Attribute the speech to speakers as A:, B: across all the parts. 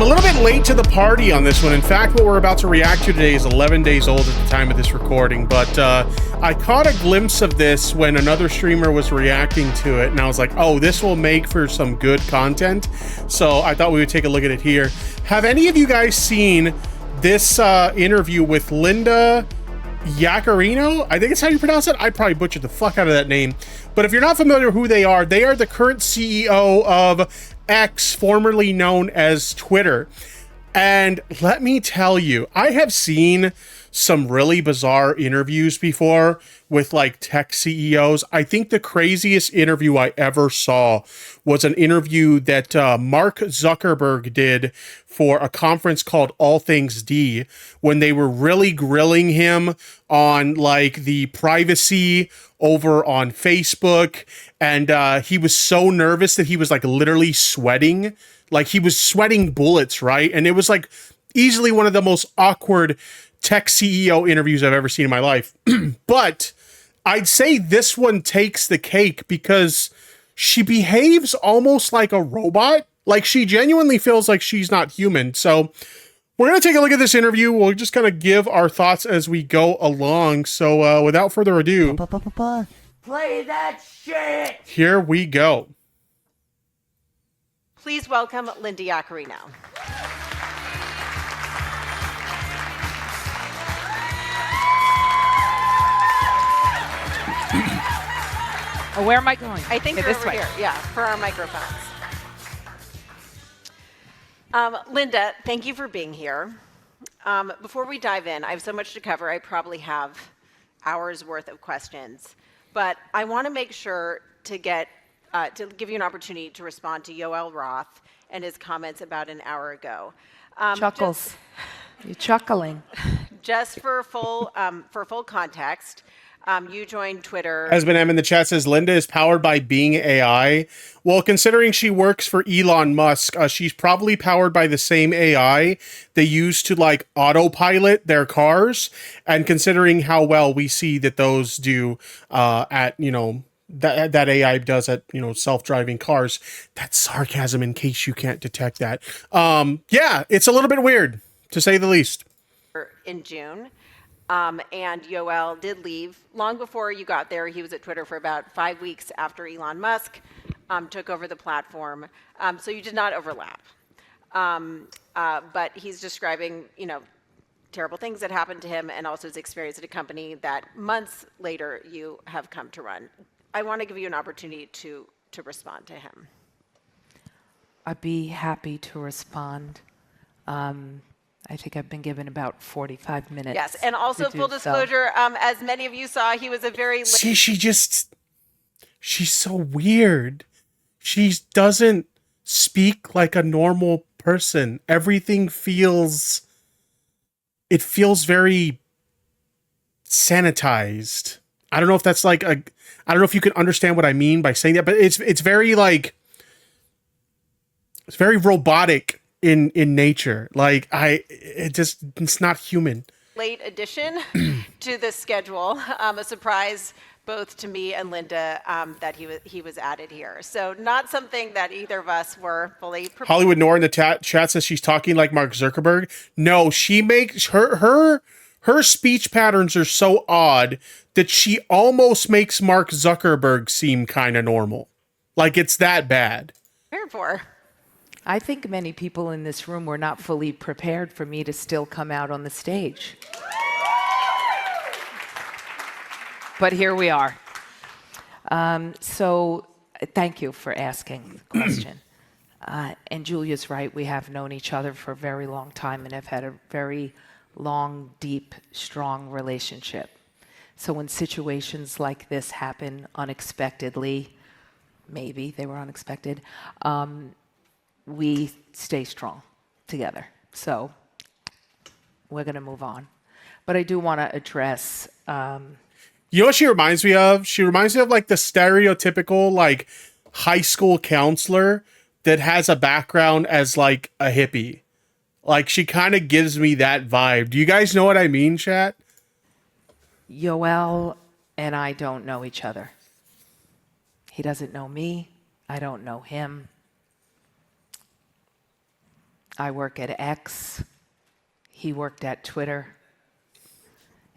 A: I'm a little bit late to the party on this one. In fact, what we're about to react to today is 11 days old at the time of this recording, but I caught a glimpse of this when another streamer was reacting to it, and I was like, oh, this will make for some good content. So I thought we would take a look at it here. Have any of you guys seen this interview with Linda Yaccarino? I think it's how you pronounce it. I probably butchered the fuck out of that name. But if you're not familiar with who they are the current CEO of X, formerly known as Twitter. And let me tell you, I have seen some really bizarre interviews before with like tech CEOs. I think the craziest interview I ever saw was an interview that Mark Zuckerberg did for a conference called All Things D, when they were really grilling him on like the privacy over on Facebook. And he was so nervous that he was like literally sweating. Like he was sweating bullets, right? And it was like easily one of the most awkward tech CEO interviews I've ever seen in my life. But I'd say this one takes the cake because she behaves almost like a robot. Like she genuinely feels like she's not human. So we're going to take a look at this interview. We'll just kind of give our thoughts as we go along. So without further ado,
B: play that shit.
A: Here we go.
B: Please welcome Linda Yaccarino.
C: Oh, where am I going?
B: I think
C: okay,
B: you're
C: this
B: over
C: way.
B: here. Yeah, for our microphones. Linda, thank you for being here. Before we dive in, I have so much to cover. I probably have hours worth of questions, but I want to make sure to give you an opportunity to respond to Yoel Roth and his comments about an hour ago.
C: Chuckles. You're chuckling.
B: Just for full context, you joined Twitter.
A: Husband M in the chat says Linda is powered by Bing AI. Well, considering she works for Elon Musk, she's probably powered by the same AI they use to like autopilot their cars. And considering how well we see that those do at, you know, that AI does at, you know, self-driving cars. That's sarcasm in case you can't detect that. Yeah, it's a little bit weird to say the least.
B: In June. And Yoel did leave long before you got there. He was at Twitter for about 5 weeks after Elon Musk took over the platform. So you did not overlap. But he's describing, you know, terrible things that happened to him and also his experience at a company that months later you have come to run. I want to give you an opportunity to respond to him.
C: I'd be happy to respond. I think I've been given about 45 minutes.
B: Yes, and also full disclosure, as many of you saw, he was a very...
A: See, she's so weird. She doesn't speak like a normal person. Everything feels very sanitized. I don't know if that's like I don't know if you can understand what I mean by saying that, but it's very like, it's very robotic in nature. Like it's not human.
B: Late addition to the schedule, a surprise both to me and Linda that he was added here. So not something that either of us were fully prepared.
A: Hollywood Nora in the chat says she's talking like Mark Zuckerberg. No, she makes her speech patterns are so odd that she almost makes Mark Zuckerberg seem kind of normal. Like it's that bad.
B: Therefore,
C: I think many people in this room were not fully prepared for me to still come out on the stage. But here we are. So thank you for asking the question. And Julia's right. We have known each other for a very long time and have had a very long, deep, strong relationship. So when situations like this happen unexpectedly, maybe they were unexpected, we stay strong together. So we're going to move on. But I do want to address...
A: You know what she reminds me of? She reminds me of like the stereotypical like high school counselor that has a background as like a hippie. Like she kind of gives me that vibe. Do you guys know what I mean, chat?
C: Yoel and I don't know each other. He doesn't know me. I don't know him. I work at X. He worked at Twitter.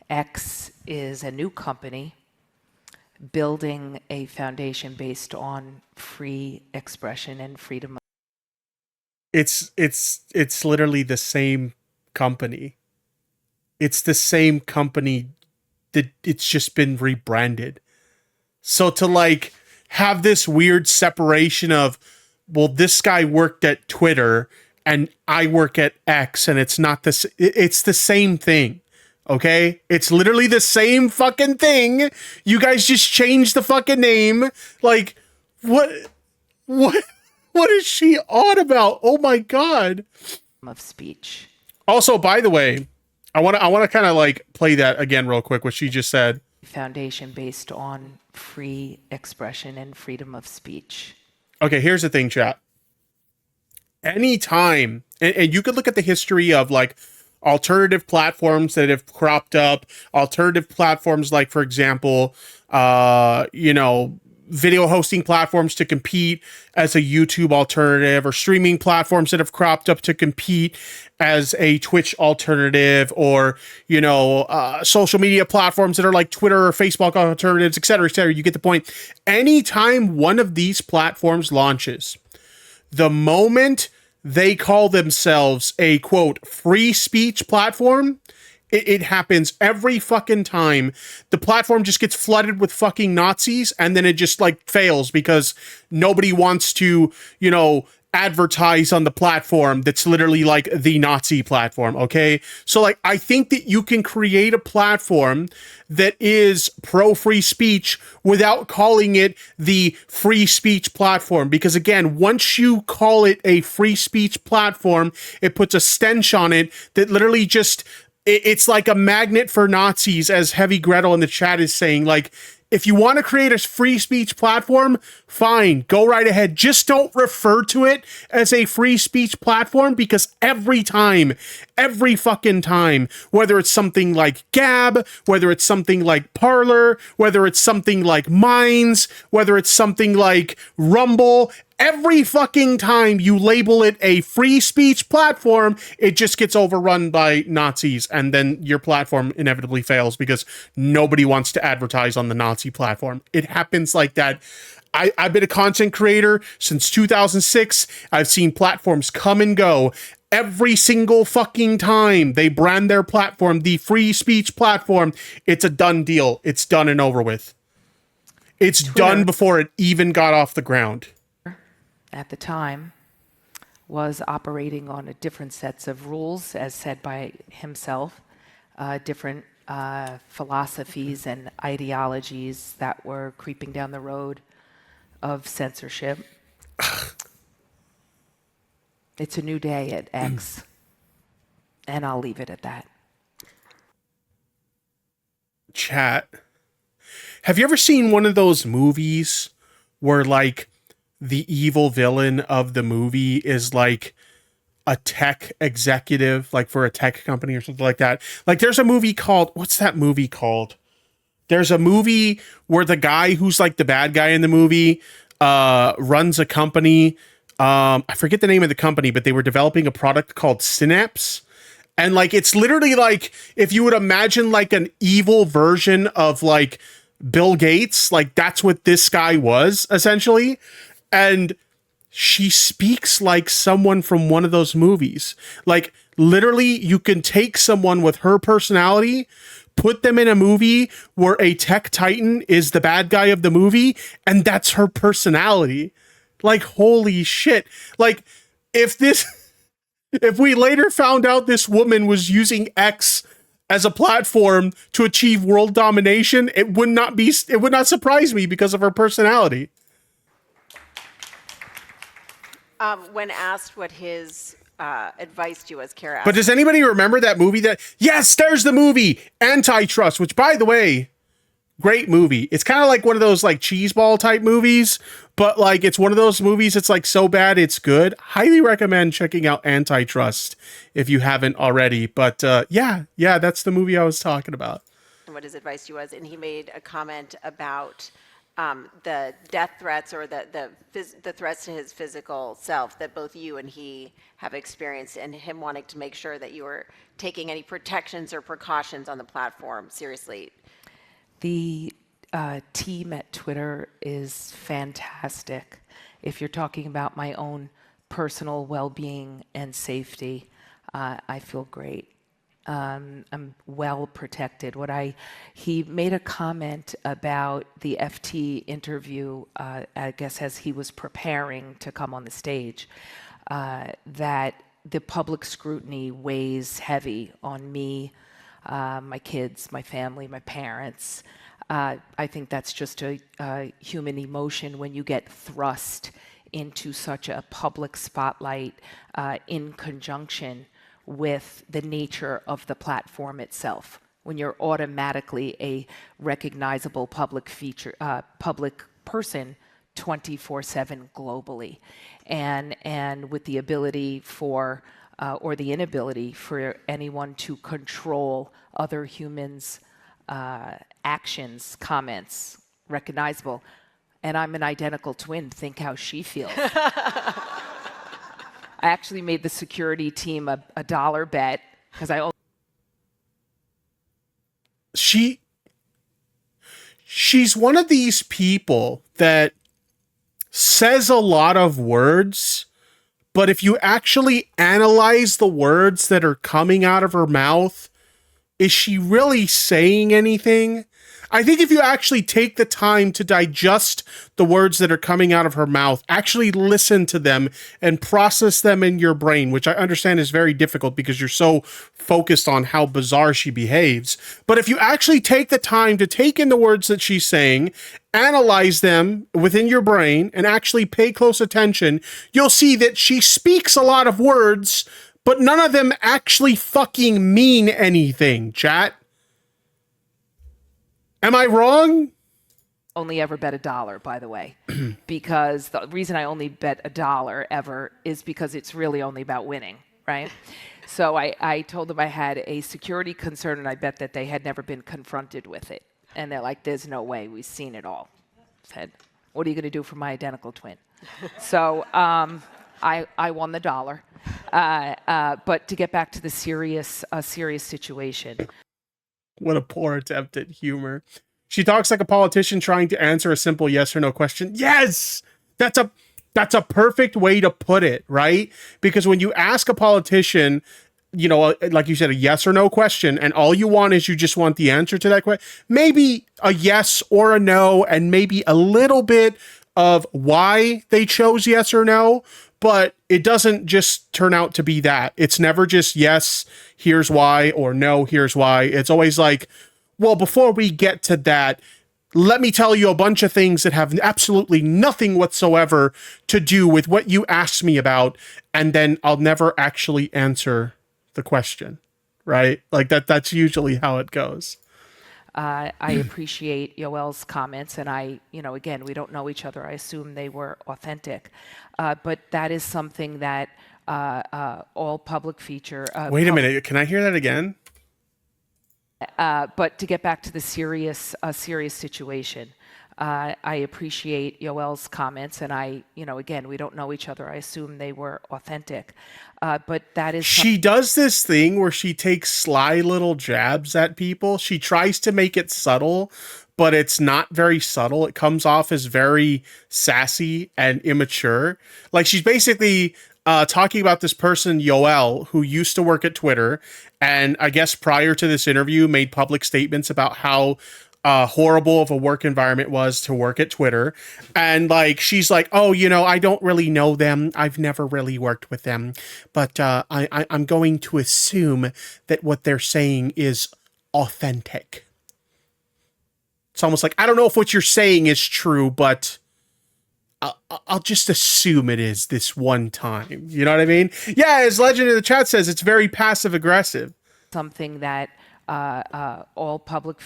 C: X is a new company building a foundation based on free expression and freedom.
A: It's literally the same company. It's the same company that it's just been rebranded. So to like have this weird separation of, well, this guy worked at Twitter and I work at X, and it's not this. It's the same thing. Okay, it's literally the same fucking thing. You guys just changed the fucking name. Like, what is she on about? Oh my god.
C: Of speech.
A: Also, by the way, I want to kind of like play that again real quick. What she just said.
C: Foundation based on free expression and freedom of speech.
A: Okay, here's the thing, chat. Anytime, and you could look at the history of like alternative platforms that have cropped up, alternative platforms like, for example, video hosting platforms to compete as a YouTube alternative, or streaming platforms that have cropped up to compete as a Twitch alternative, or, social media platforms that are like Twitter or Facebook alternatives, et cetera, et cetera. You get the point. Anytime one of these platforms launches, the moment they call themselves a, quote, free speech platform, it happens every fucking time. The platform just gets flooded with fucking Nazis, and then it just like fails because nobody wants to, advertise on the platform that's literally like the Nazi platform. Okay. So like, I think that you can create a platform that is pro free speech without calling it the free speech platform. Because again, once you call it a free speech platform, it puts a stench on it that literally just, it's like a magnet for Nazis, as Heavy Gretel in the chat is saying. Like, if you want to create a free speech platform, fine, go right ahead. Just don't refer to it as a free speech platform, because every fucking time, whether it's something like Gab, whether it's something like Parler, whether it's something like Minds, whether it's something like Rumble, every fucking time you label it a free speech platform, it just gets overrun by Nazis, and then your platform inevitably fails because nobody wants to advertise on the Nazi platform. It happens like that. I've been a content creator since 2006. I've seen platforms come and go. Every single fucking time they brand their platform the free speech platform, it's a done deal. It's done and over with. It's
C: Twitter,
A: done before it even got off the ground.
C: At the time, was operating on a different sets of rules, as said by himself, different philosophies and ideologies that were creeping down the road of censorship. It's a new day at X, and I'll leave it at that.
A: Chat, have you ever seen one of those movies where like the evil villain of the movie is like a tech executive, like for a tech company or something like that? Like, there's a movie called, what's that movie called? There's a movie where the guy who's like the bad guy in the movie runs a company. I forget the name of the company, but they were developing a product called Synapse. And like, it's literally like, if you would imagine like an evil version of like Bill Gates, like that's what this guy was essentially. And she speaks like someone from one of those movies. Like, literally, you can take someone with her personality, put them in a movie where a tech titan is the bad guy of the movie, and that's her personality. Like, holy shit. Like, if we later found out this woman was using X as a platform to achieve world domination, it would not surprise me because of her personality.
B: When asked what his advice to you was, Kara asked.
A: But does anybody remember that movie yes, there's the movie Antitrust, which, by the way, great movie. It's kind of like one of those like cheeseball type movies, but like it's one of those movies that's like so bad it's good. Highly recommend checking out Antitrust if you haven't already. But yeah, that's the movie I was talking about.
B: What his advice to you was, and he made a comment about the death threats or the threats to his physical self that both you and he have experienced, and him wanting to make sure that you were taking any protections or precautions on the platform seriously.
C: The team at Twitter is fantastic. If you're talking about my own personal well-being and safety, I feel great. I'm well protected. He made a comment about the FT interview, I guess as he was preparing to come on the stage, that the public scrutiny weighs heavy on me, my kids, my family, my parents. I think that's just a human emotion when you get thrust into such a public spotlight in conjunction with the nature of the platform itself, when you're automatically a recognizable public person 24/7 globally, and with the ability for or the inability for anyone to control other humans' actions, comments, recognizable. And I'm an identical twin. Think how she feels. I actually made the security team a $1 bet because
A: she's one of these people that says a lot of words, but if you actually analyze the words that are coming out of her mouth, is she really saying anything? I think if you actually take the time to digest the words that are coming out of her mouth, actually listen to them and process them in your brain, which I understand is very difficult because you're so focused on how bizarre she behaves. But if you actually take the time to take in the words that she's saying, analyze them within your brain, and actually pay close attention, you'll see that she speaks a lot of words, but none of them actually fucking mean anything, chat. Am I wrong?
C: only ever bet $1, by the way, because the reason I only bet $1 ever is because it's really only about winning, right? So I told them I had a security concern, and I bet that they had never been confronted with it. And they're like, there's no way, we've seen it all. I said, what are you going to do for my identical twin? So I won the dollar. But to get back to the serious situation.
A: What a poor attempt at humor. She talks like a politician trying to answer a simple yes or no question. Yes! That's a perfect way to put it, right? Because when you ask a politician, you know, like you said, a yes or no question, and all you want is you just want the answer to that question, maybe a yes or a no, and maybe a little bit of why they chose yes or no, but it doesn't just turn out to be that. It's never just yes, here's why, or no, here's why. It's always like, well, before we get to that, let me tell you a bunch of things that have absolutely nothing whatsoever to do with what you asked me about, and then I'll never actually answer the question, right? Like that's usually how it goes.
C: I appreciate Yoel's comments, and again, we don't know each other. I assume they were authentic. But that is something that all public feature...
A: Wait a minute, can I hear that again?
C: But to get back to the serious situation, I appreciate Yoel's comments, and again, we don't know each other. I assume they were authentic. But that is...
A: She does this thing where she takes sly little jabs at people. She tries to make it subtle, but it's not very subtle. It comes off as very sassy and immature. Like, she's basically talking about this person, Yoel, who used to work at Twitter, and I guess prior to this interview made public statements about how horrible of a work environment was to work at Twitter. And like, she's like, oh, I don't really know them. I've never really worked with them, but I'm going to assume that what they're saying is authentic. It's almost like, I don't know if what you're saying is true, but I'll just assume it is this one time. You know what I mean? Yeah, as Legend in the chat says, it's very passive aggressive.
C: Something that all public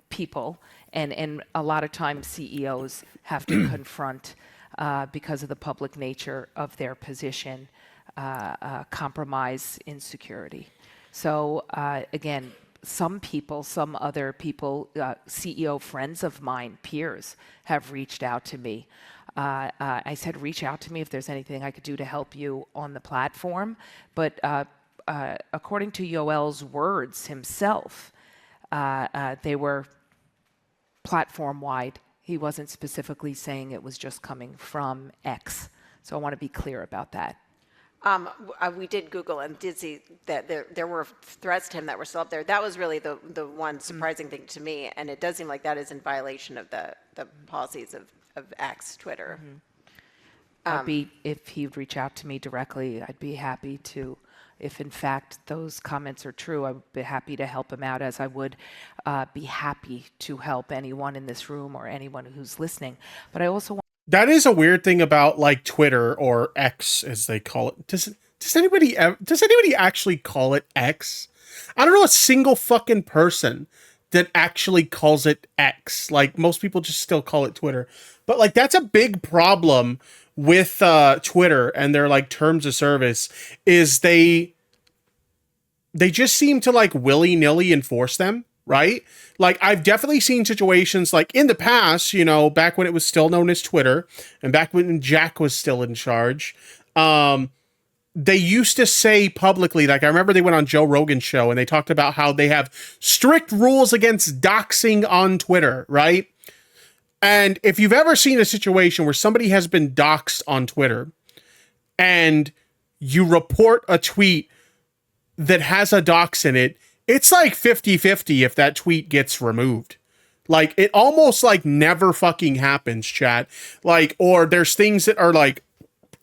C: people and a lot of times CEOs have to confront because of the public nature of their position, compromise in security. So again, some other people, CEO friends of mine, peers, have reached out to me. I said, reach out to me if there's anything I could do to help you on the platform. But according to Yoel's words himself, they were platform-wide. He wasn't specifically saying it was just coming from X. So I want to be clear about that.
B: We did Google and did see that there were threats to him that were still up there. That was really the one surprising thing to me, and it does seem like that is in violation of the policies of X, Twitter.
C: If he'd reach out to me directly, I'd be happy to. If in fact those comments are true, I would be happy to help him out, as I would be happy to help anyone in this room or anyone who's listening. But I also want.
A: That is a weird thing about like Twitter, or X as they call it. Does anybody actually call it X? I don't know a single fucking person that actually calls it X. Like, most people just still call it Twitter. But like, that's a big problem with Twitter and their like terms of service, is they just seem to like willy-nilly enforce them, right? Like, I've definitely seen situations like in the past, you know, back when it was still known as Twitter and back when Jack was still in charge, they used to say publicly, like I remember they went on Joe Rogan's show and they talked about how they have strict rules against doxing on Twitter, right? And if you've ever seen a situation where somebody has been doxed on Twitter and you report a tweet that has a dox in it, it's like 50-50 if that tweet gets removed. Like, it almost like never fucking happens, chat. Like, or there's things that are like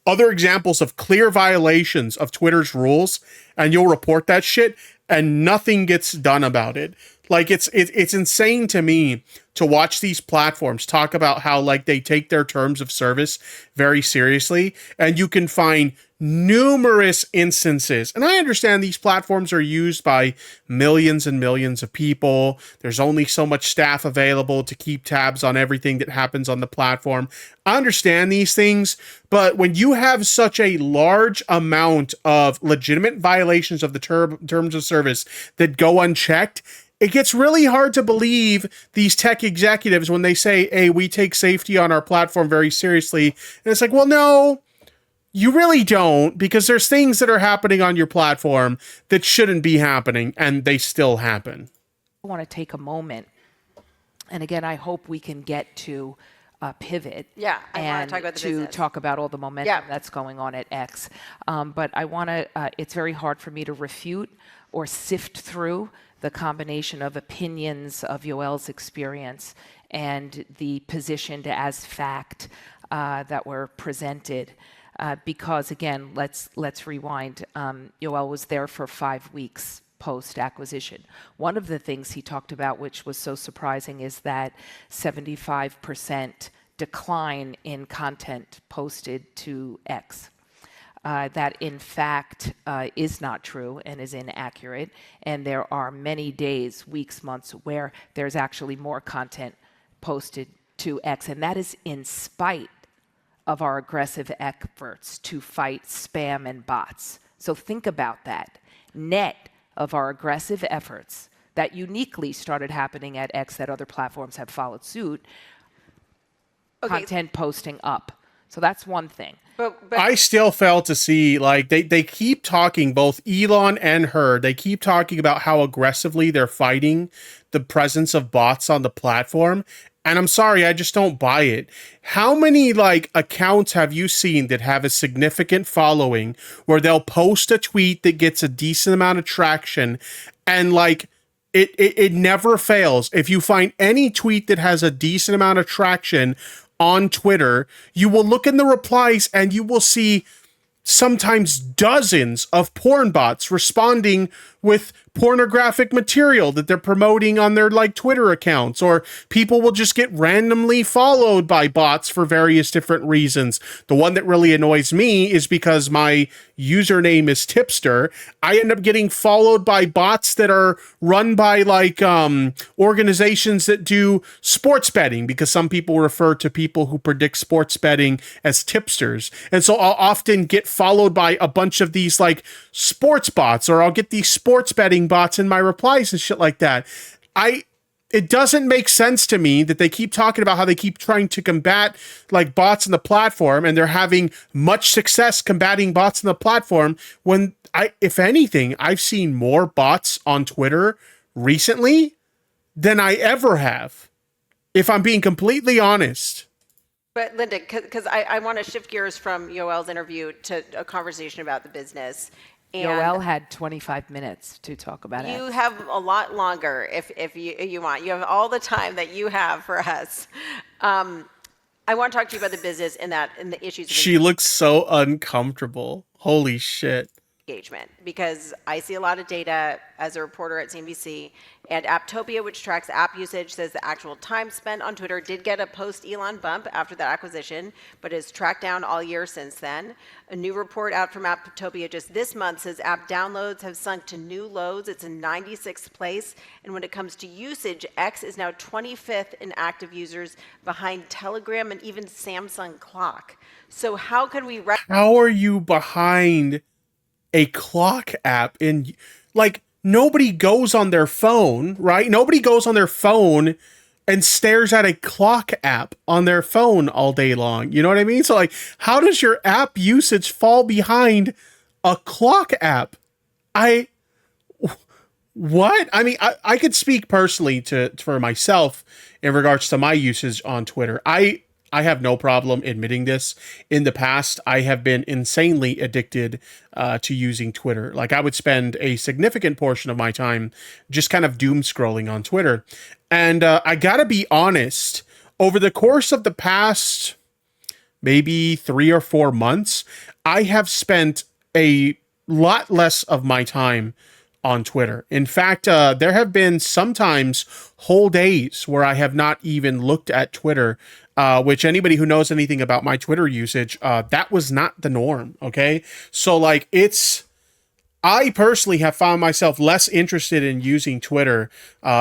A: other examples of clear violations of Twitter's rules, and you'll report that shit and nothing gets done about it. Like, it's insane to me to watch these platforms talk about how like they take their terms of service very seriously, and you can find numerous instances. And I understand these platforms are used by millions and millions of people. There's only so much staff available to keep tabs on everything that happens on the platform. I understand these things, but when you have such a large amount of legitimate violations of the terms of service that go unchecked, it gets really hard to believe these tech executives when they say, hey, we take safety on our platform very seriously. And it's like, well, no, you really don't, because there's things that are happening on your platform that shouldn't be happening, and they still happen.
C: I want to take a moment, and again, I hope we can get to pivot.
B: Yeah, I want to talk about the business.
C: Talk about all the momentum that's going on at X. But I want to. It's very hard for me to refute or sift through the combination of opinions of Yoel's experience and the positioned as fact that were presented. Because again, let's rewind. Yoel was there for 5 weeks post-acquisition. One of the things he talked about, which was so surprising, is that 75% decline in content posted to X. That in fact is not true and is inaccurate. And there are many days, weeks, months where there's actually more content posted to X. And that is in spite of our aggressive efforts to fight spam and bots. So think about that. Net of our aggressive efforts that uniquely started happening at X, that other platforms have followed suit, content posting up. So that's one thing.
B: But
A: I still fail to see, like, they keep talking, both Elon and her, they keep talking about how aggressively they're fighting the presence of bots on the platform. And I'm sorry, I just don't buy it. How many like accounts have you seen that have a significant following where they'll post a tweet that gets a decent amount of traction, and like it never fails? If you find any tweet that has a decent amount of traction on Twitter, you will look in the replies and you will see sometimes dozens of porn bots responding with pornographic material that they're promoting on their like Twitter accounts, or people will just get randomly followed by bots for various different reasons. The one that really annoys me is because my username is Tipster, I end up getting followed by bots that are run by like organizations that do sports betting, because some people refer to people who predict sports betting as tipsters. And so I'll often get followed by a bunch of these like sports bots, or I'll get these sports sports betting bots in my replies and shit like that. It doesn't make sense to me that they keep talking about how they keep trying to combat like bots in the platform, and they're having much success combating bots in the platform when if anything, I've seen more bots on Twitter recently than I ever have, if I'm being completely honest.
B: But Linda, because I want to shift gears from Yoel's interview to a conversation about the business. And
C: Yoel had 25 minutes to talk about it.
B: you have a lot longer if you want. You have all the time that you have for us. I want to talk to you about the business and the issues of
A: She looks so uncomfortable. Holy shit.
B: engagement, because I see a lot of data as a reporter at CNBC, and Apptopia, which tracks app usage, says the actual time spent on Twitter did get a post-Elon bump after that acquisition, but has tracked down all year since then. A new report out from Apptopia just this month says app downloads have sunk to new lows. It's in 96th place, and when it comes to usage, X is now 25th in active users, behind Telegram and even Samsung Clock. So how can we...
A: How are you behind a clock app? In like, nobody goes on their phone, right? Nobody goes on their phone and stares at a clock app on their phone all day long. You know what I mean? So like, how does your app usage fall behind a clock app? What? I mean, I could speak personally for myself in regards to my usage on Twitter. I have no problem admitting this. In the past, I have been insanely addicted to using Twitter. Like, I would spend a significant portion of my time just kind of doom scrolling on Twitter. And I gotta be honest, over the course of the past maybe 3 or 4 months, I have spent a lot less of my time on Twitter. In fact, there have been sometimes whole days where I have not even looked at Twitter, which anybody who knows anything about my Twitter usage, that was not the norm. Okay. So like, I personally have found myself less interested in using Twitter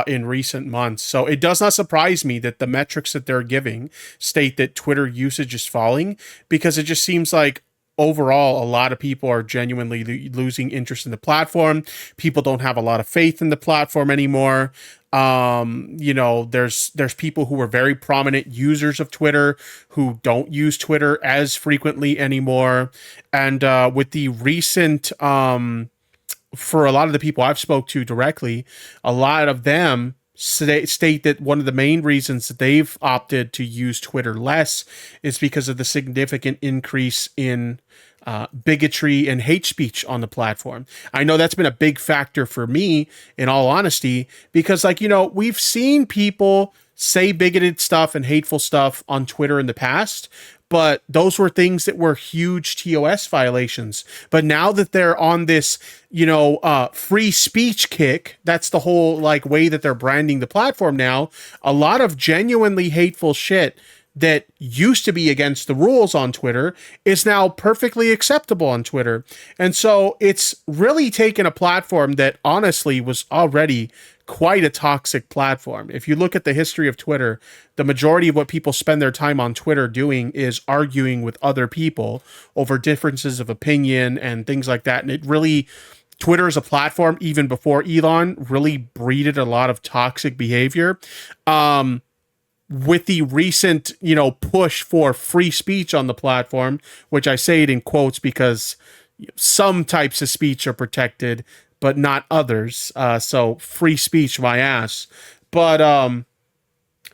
A: in recent months. So it does not surprise me that the metrics that they're giving state that Twitter usage is falling, because it just seems like overall, a lot of people are genuinely losing interest in the platform. People don't have a lot of faith in the platform anymore. You know, there's people who are very prominent users of Twitter who don't use Twitter as frequently anymore. And with the recent, for a lot of the people I've spoke to directly, a lot of them state that one of the main reasons that they've opted to use Twitter less is because of the significant increase in bigotry and hate speech on the platform. I know that's been a big factor for me, in all honesty, because, like, you know, we've seen people say bigoted stuff and hateful stuff on Twitter in the past, but those were things that were huge TOS violations. But now that they're on this, you know, free speech kick, that's the whole like way that they're branding the platform now. A lot of genuinely hateful shit that used to be against the rules on Twitter is now perfectly acceptable on Twitter. And so it's really taken a platform that honestly was already quite a toxic platform. If you look at the history of Twitter, the majority of what people spend their time on Twitter doing is arguing with other people over differences of opinion and things like that. And it really, Twitter as a platform, even before Elon, really breeded a lot of toxic behavior. With the recent, you know, push for free speech on the platform, which I say it in quotes because some types of speech are protected, but not others. So free speech, my ass. But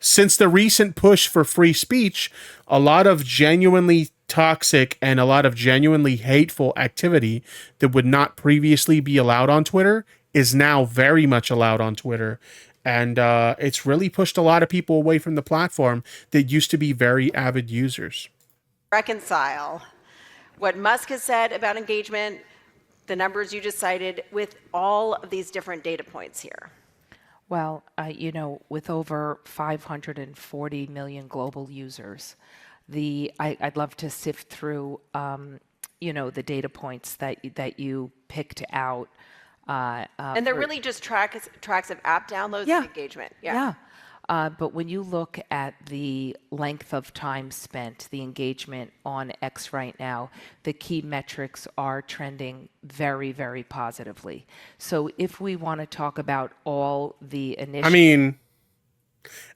A: since the recent push for free speech, a lot of genuinely toxic and a lot of genuinely hateful activity that would not previously be allowed on Twitter is now very much allowed on Twitter. And it's really pushed a lot of people away from the platform that used to be very avid users.
B: Reconcile what Musk has said about engagement, the numbers you just cited, with all of these different data points here.
C: Well, you know, with over 540 million global users, I'd love to sift through, you know, the data points that you picked out.
B: And they're really just tracks of app downloads and engagement. Yeah.
C: But when you look at the length of time spent, the engagement on X right now, the key metrics are trending very, very positively. So if we want to talk about all the
A: I
C: initiatives,
A: mean,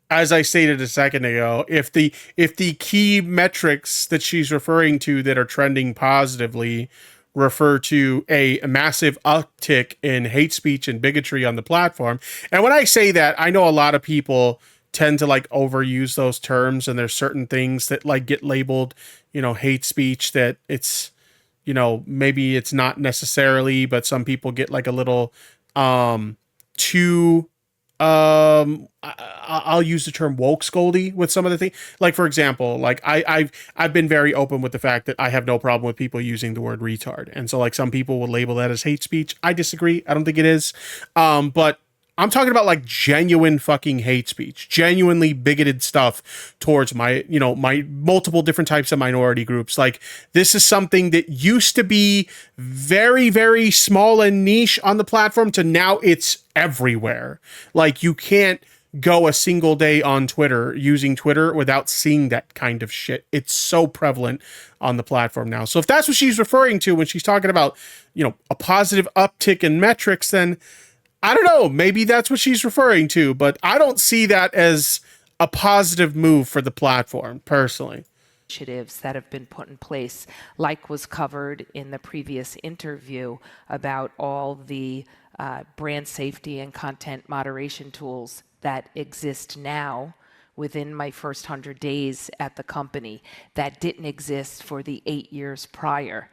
A: as I stated a second ago, if the key metrics that she's referring to that are trending positively refer to a massive uptick in hate speech and bigotry on the platform. And when I say that, I know a lot of people tend to like overuse those terms, and there's certain things that like get labeled, hate speech that it's, maybe it's not necessarily, but some people get like a little too I'll use the term woke scoldy with some of the things. Like, for example, like I've been very open with the fact that I have no problem with people using the word retard. And so like some people would label that as hate speech. I disagree. I don't think it is. But I'm talking about like genuine fucking hate speech, genuinely bigoted stuff towards my multiple different types of minority groups. Like, this is something that used to be very, very small and niche on the platform to now it's everywhere. Like, you can't go a single day on Twitter using Twitter without seeing that kind of shit. It's so prevalent on the platform now. So if that's what she's referring to when she's talking about, a positive uptick in metrics, then I don't know, maybe that's what she's referring to, but I don't see that as a positive move for the platform, personally.
C: Initiatives that have been put in place, like was covered in the previous interview about all the brand safety and content moderation tools that exist now within my first 100 days at the company that didn't exist for the 8 years prior,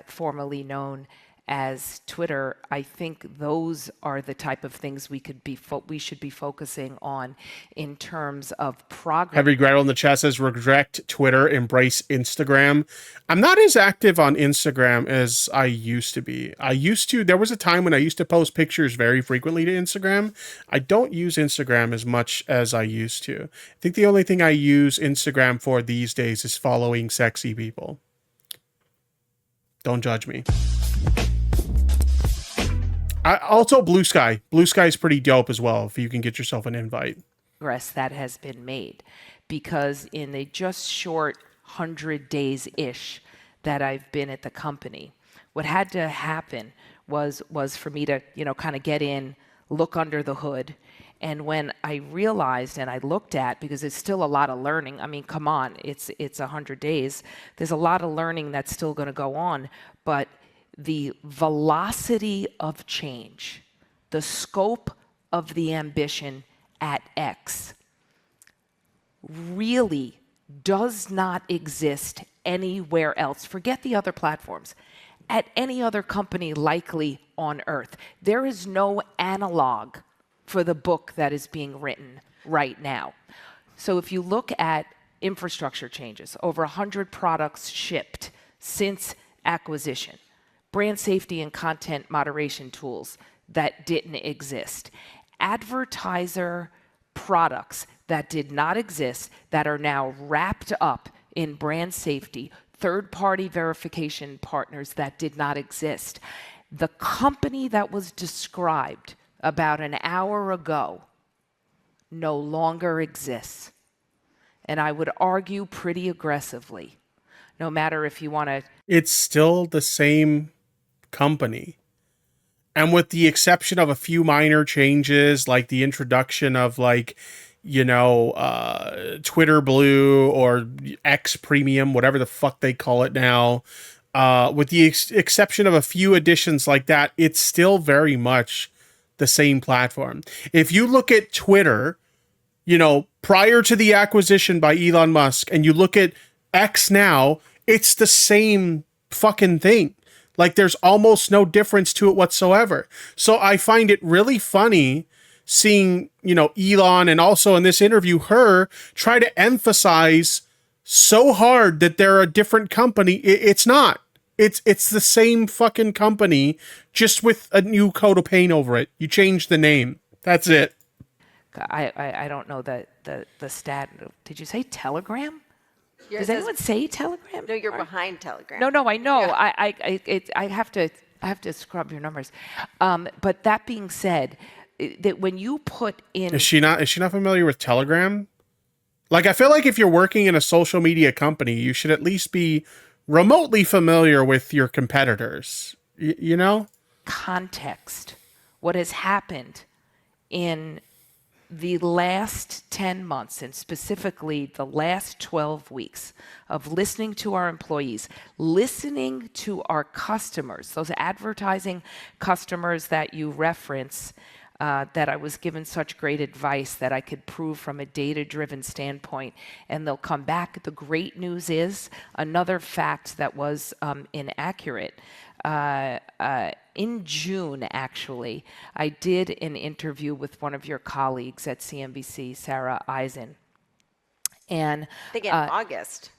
C: formerly known as Twitter. I think those are the type of things we should be focusing on in terms of progress.
A: Heavy Gretel in the chat says, reject Twitter, embrace Instagram. I'm not as active on Instagram as I used to be. There was a time when I used to post pictures very frequently to Instagram. I don't use Instagram as much as I used to. I think the only thing I use Instagram for these days is following sexy people. Don't judge me. Also, Blue Sky. Blue Sky is pretty dope as well, if you can get yourself an invite.
C: Progress that has been made, because in the just short 100 days-ish that I've been at the company, what had to happen was for me to, kind of get in, look under the hood. And when I realized and I looked at, because it's still a lot of learning. I mean, come on, it's 100 days. There's a lot of learning that's still going to go on, but the velocity of change, the scope of the ambition at X really does not exist anywhere else. Forget the other platforms. At any other company likely on Earth, there is no analog for the book that is being written right now. So if you look at infrastructure changes, over 100 products shipped since acquisition, brand safety and content moderation tools that didn't exist, advertiser products that did not exist that are now wrapped up in brand safety, third-party verification partners that did not exist. The company that was described about an hour ago no longer exists. And I would argue pretty aggressively, no matter if you want to...
A: It's still the same company. And with the exception of a few minor changes, like the introduction of like, Twitter Blue or X Premium, whatever the fuck they call it now, with the exception of a few additions like that, it's still very much the same platform. If you look at Twitter, prior to the acquisition by Elon Musk, and you look at X now, it's the same fucking thing. Like, there's almost no difference to it whatsoever. So I find it really funny seeing, Elon, and also in this interview, her try to emphasize so hard that they're a different company. It's not. It's the same fucking company, just with a new coat of paint over it. You change the name. That's it.
C: I don't know the stat. Did you say Telegram? Does anyone say Telegram?
B: No, you're behind Telegram.
C: No, I know.
B: Yeah.
C: I have to scrub your numbers. But that being said, that when you put in,
A: Is she not familiar with Telegram? Like, I feel like if you're working in a social media company, you should at least be remotely familiar with your competitors. You know?
C: context, what has happened in the last 10 months, and specifically the last 12 weeks of listening to our employees, listening to our customers, those advertising customers that you reference, that I was given such great advice that I could prove from a data-driven standpoint, and they'll come back. The great news is another fact that was inaccurate. In June, actually, I did an interview with one of your colleagues at CNBC, Sarah Eisen. And
B: I think in August.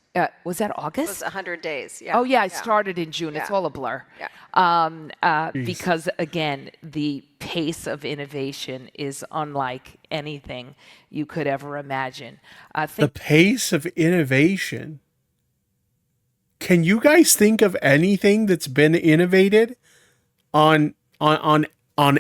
C: was that
B: It
C: August?
B: was 100 days. Yeah.
C: Oh, yeah, I started in June. It's
B: Yeah.
C: all a blur.
B: Yeah.
C: Because, again, the pace of innovation is unlike anything you could ever imagine.
A: The pace of innovation. Can you guys think of anything that's been innovated on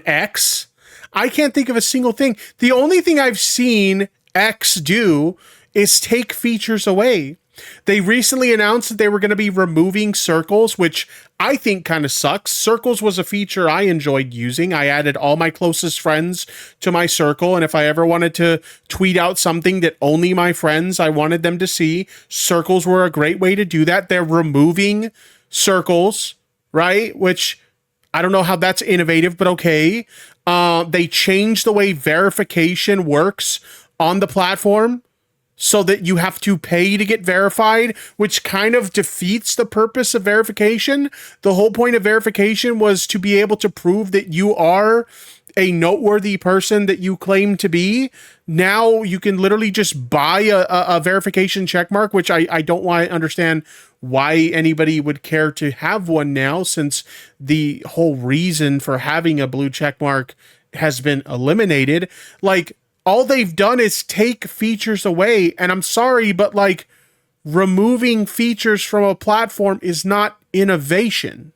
A: X? I can't think of a single thing. The only thing I've seen X do is take features away. They recently announced that they were going to be removing circles, which I think kind of sucks. Circles was a feature I enjoyed using. I added all my closest friends to my circle, and if I ever wanted to tweet out something that only my friends I wanted them to see, circles were a great way to do that. They're removing circles, right? Which I don't know how that's innovative, but okay. They changed the way verification works on the platform, so that you have to pay to get verified, which kind of defeats the purpose of verification. The whole point of verification was to be able to prove that you are a noteworthy person that you claim to be. Now you can literally just buy a verification checkmark, which I don't understand why anybody would care to have one now, since the whole reason for having a blue checkmark has been eliminated. Like, all they've done is take features away, and I'm sorry, but like, removing features from a platform is not innovation.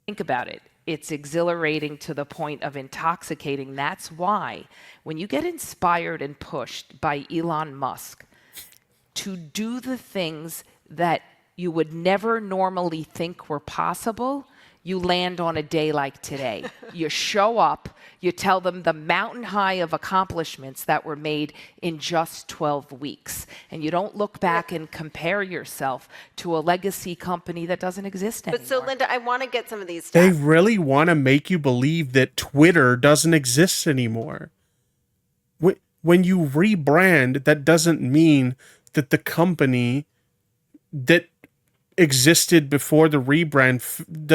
C: Think about it. It's exhilarating to the point of intoxicating. That's why when you get inspired and pushed by Elon Musk to do the things that you would never normally think were possible, you land on a day like today. You show up, you tell them the mountain high of accomplishments that were made in just 12 weeks. And you don't look back and compare yourself to a legacy company that doesn't exist anymore.
B: But so, Linda, I want to get some of these stats.
A: They really want to make you believe that Twitter doesn't exist anymore. When you rebrand, that doesn't mean that the company that existed before the rebrand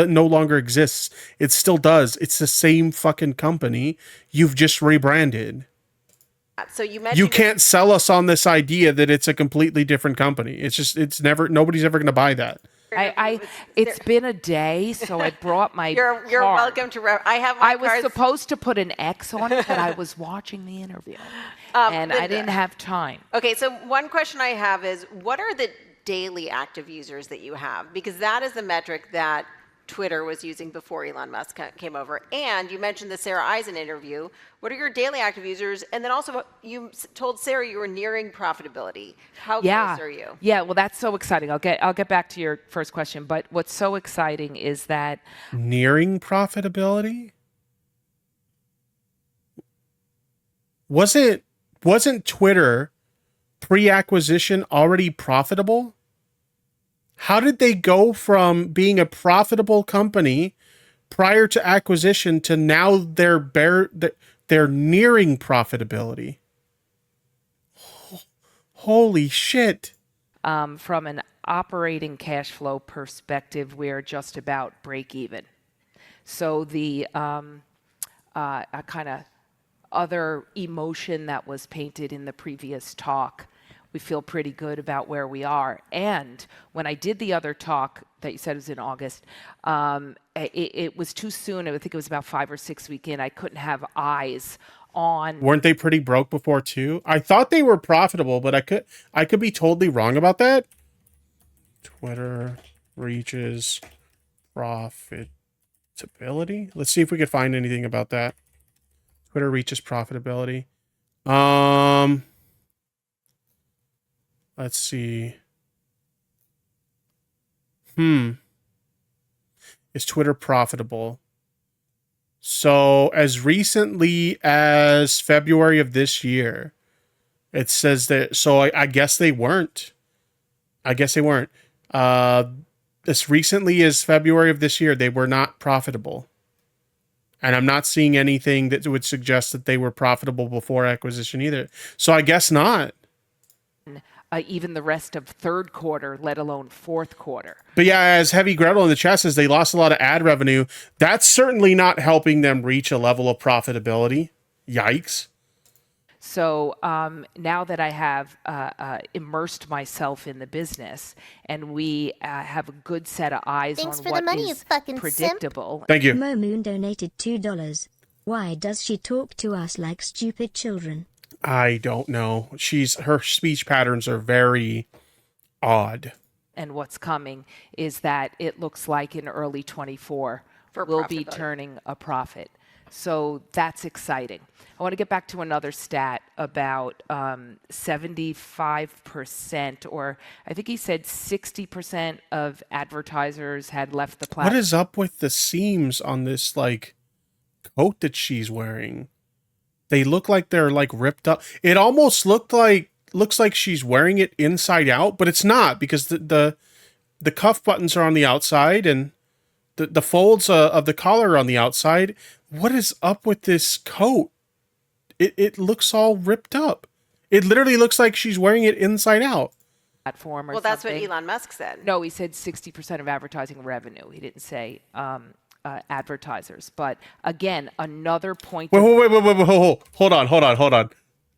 A: no longer exists. It still does. It's the same fucking company. You've just rebranded.
B: So you mentioned
A: you can't sell us on this idea that it's a completely different company. Nobody's ever going to buy that.
C: It's been a day, so I brought my
B: You're
C: card.
B: welcome to. I
C: was supposed to put an X on it, but I was watching the interview, and
B: Linda.
C: I didn't have time.
B: Okay, so one question I have is, what are the daily active users that you have? Because that is the metric that Twitter was using before Elon Musk came over. And you mentioned the Sarah Eisen interview. What are your daily active users? And then also, you told Sarah you were nearing profitability. How close are you?
C: Yeah, well, that's so exciting. I'll get back to your first question, but what's so exciting is that
A: nearing profitability? Wasn't Twitter pre-acquisition already profitable? How did they go from being a profitable company prior to acquisition to now they're nearing profitability? Holy shit.
C: From an operating cash flow perspective, we're just about break even. So the kind of other emotion that was painted in the previous talk, we feel pretty good about where we are. And when I did the other talk that you said was in August, it was too soon. I think it was about 5 or 6 weeks in. I couldn't have eyes on.
A: Weren't they pretty broke before too? I thought they were profitable, but I could be totally wrong about that. Twitter reaches profitability. Let's see if we could find anything about that. Twitter reaches profitability. Let's see. Is Twitter profitable? So as recently as February of this year, it says that, so I guess they weren't. As recently as February of this year, they were not profitable. And I'm not seeing anything that would suggest that they were profitable before acquisition either. So I guess not.
C: Even the rest of third quarter, let alone fourth quarter.
A: But yeah, as Heavy Gretel in the chat says, they lost a lot of ad revenue. That's certainly not helping them reach a level of profitability. Yikes.
C: So now that I have immersed myself in the business and we have a good set of eyes
D: Thanks
C: on
D: for
C: what
D: the money, you
C: is
D: fucking
C: predictable.
A: Thank you.
E: Momoon donated $2. Why does she talk to us like stupid children?
A: I don't know. Her speech patterns are very odd.
C: And what's coming is that it looks like in early 24 we'll be turning a profit. So that's exciting. I want to get back to another stat about 75%, or I think he said 60% of advertisers had left the platform.
A: What is up with the seams on this like coat that she's wearing? They look like they're like ripped up. It almost looks like she's wearing it inside out, but it's not, because the cuff buttons are on the outside and the folds of the collar are on the outside. What is up with this coat? It looks all ripped up. It literally looks like she's wearing it inside out.
C: Platform or
B: Well, that's what
C: something.
B: Elon Musk said.
C: No, he said 60% of advertising revenue. He didn't say advertisers. But again, another point.
A: Wait, hold on.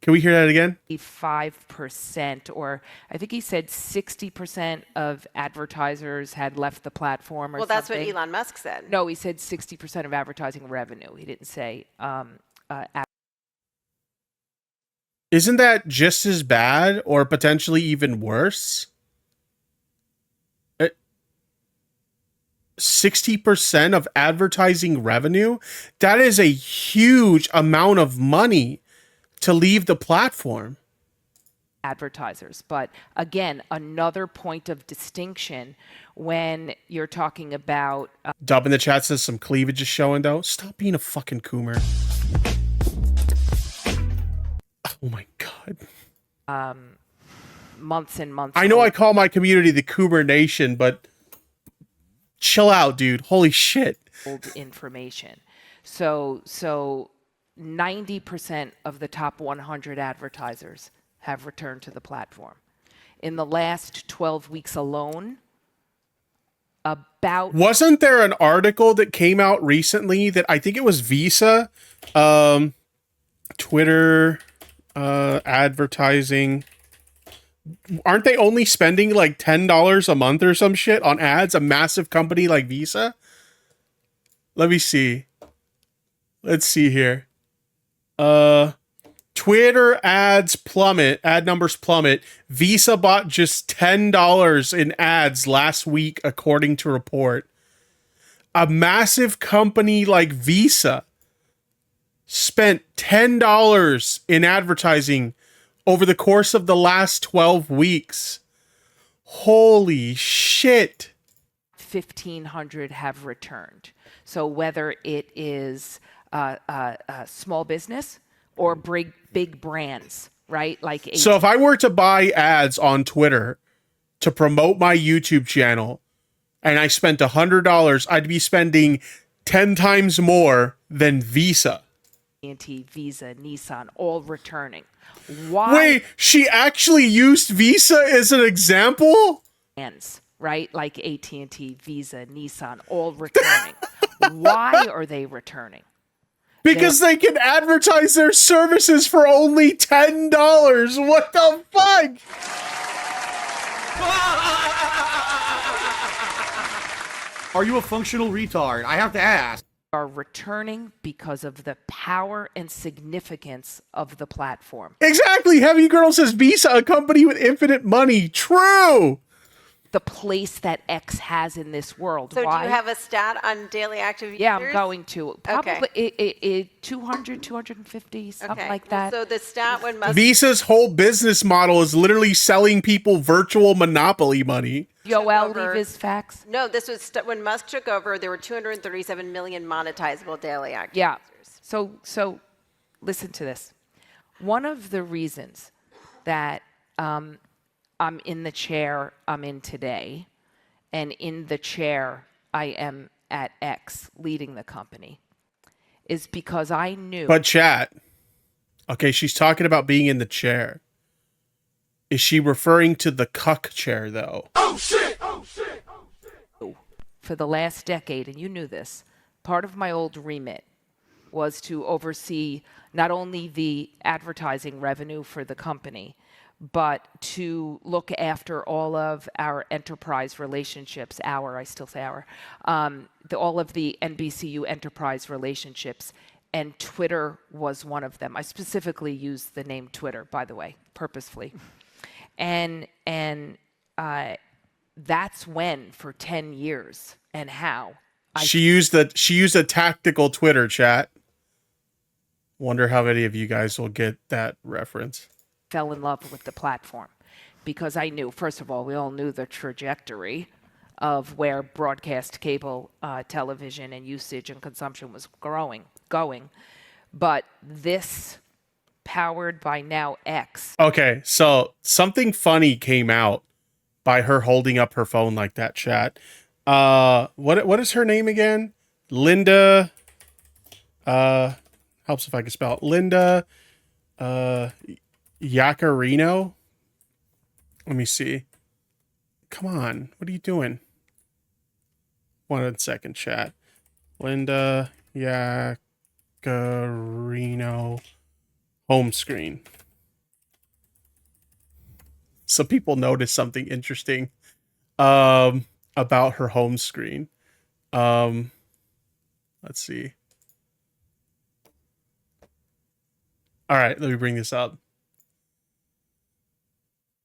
A: Can we hear that again?
C: 5%, or I think he said 60% of advertisers had left the platform or
B: Well,
C: something.
B: that's what Elon Musk said.
C: No, he said 60% of advertising revenue. He didn't say
A: Isn't that just as bad or potentially even worse? 60% of advertising revenue? That is a huge amount of money to leave the platform.
C: advertisers. But again, another point of distinction when you're talking about
A: Dub in the chat says some cleavage is showing though. Stop being a fucking coomer. Oh my God.
C: months and months.
A: I know I call my community the Coomer Nation, but chill out, dude. Holy shit.
C: Old information. So 90% of the top 100 advertisers have returned to the platform. In the last 12 weeks alone, about...
A: Wasn't there an article that came out recently that I think it was Visa, Twitter, advertising. Aren't they only spending like $10 a month or some shit on ads? A massive company like Visa? Let me see. Let's see here. Twitter ad numbers plummet. Visa bought just $10 in ads last week, according to report. A massive company like Visa spent $10 in advertising over the course of the last 12 weeks. Holy shit.
C: 1,500 have returned. So whether it is small business or big brands, right? Like
A: so if I were to buy ads on Twitter to promote my YouTube channel and I spent $100, I'd be spending 10 times more than Visa.
C: AT&T, Visa, Nissan, all returning. Why?
A: Wait, she actually used Visa as an example?
C: Brands, right? Like AT&T, Visa, Nissan, all returning. Why are they returning?
A: Because they can advertise their services for only $10. What the fuck?
F: Are you a functional retard? I have to ask.
C: Are returning because of the power and significance of the platform.
A: Exactly. Heavy Girl says Visa, a company with infinite money. True.
C: the place that X has in this world.
B: So
C: Why?
B: do you have a stat on daily active users?
C: Yeah, I'm going to. Probably
B: Okay.
C: 200, 250, something
B: Okay.
C: like that.
B: So the stat when Musk
A: Visa's whole business model is literally selling people virtual Monopoly money.
C: Yoel,
B: over-
C: leave his facts.
B: No, this was when Musk took over. There were 237 million monetizable daily active
C: Yeah.
B: users.
C: So listen to this. One of the reasons that I'm in the chair I'm in today, and in the chair I am at X leading the company, is because I knew.
A: But chat. Okay, she's talking about being in the chair. Is she referring to the cuck chair, though?
C: For the last decade, and you knew this, part of my old remit was to oversee not only the advertising revenue for the company, but to look after all of our enterprise relationships, I still say all of the NBCU enterprise relationships, and Twitter was one of them. I specifically used the name Twitter, by the way, purposefully. And that's when, for 10 years, and how.
A: She used a tactical Twitter, chat. Wonder how many of you guys will get that reference.
C: Fell in love with the platform because I knew, first of all, we all knew the trajectory of where broadcast cable television and usage and consumption was going. But this, powered by now X.
A: Okay, so something funny came out by her holding up her phone like that, chat. What is her name again? Linda. Helps if I can spell it. Linda. Yaccarino. Let me see. Come on, what are you doing? 1 second, chat. Linda Yaccarino. Home screen. Some people noticed something interesting about her home screen. Let's see. All right, let me bring this up.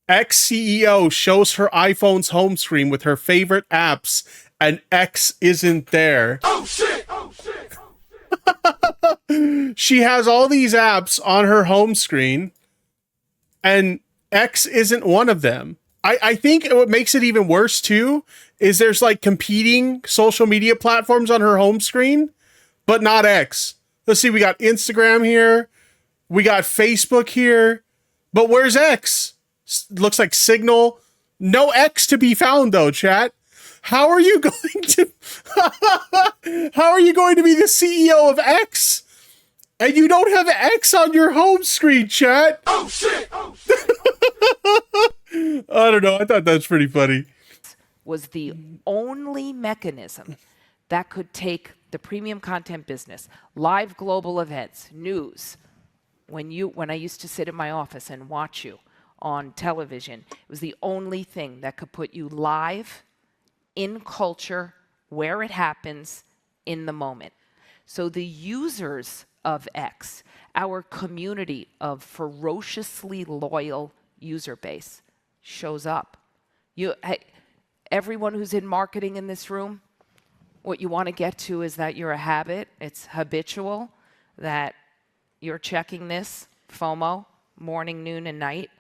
A: Ex-CEO shows her iPhone's home screen with her favorite apps, and X isn't there. Oh shit! Oh shit! Oh shit! She has all these apps on her home screen, and X isn't one of them. I think what makes it even worse too is there's like competing social media platforms on her home screen, but not X. Let's see, we got Instagram here, we got Facebook here, but where's X? Looks like Signal. No X to be found though, chat. How are you going to how are you going to be the CEO of X and you don't have X on your home screen, chat? Oh shit! Oh shit! I don't know. I thought that's pretty funny.
C: Was the only mechanism that could take the premium content business, live global events, news. When I used to sit in my office and watch you on television, it was the only thing that could put you live in culture, where it happens, in the moment. So the users of X, our community of ferociously loyal user base, shows up. Everyone who's in marketing in this room, what you want to get to is that you're a habit, it's habitual, that you're checking this, FOMO, morning, noon, and night.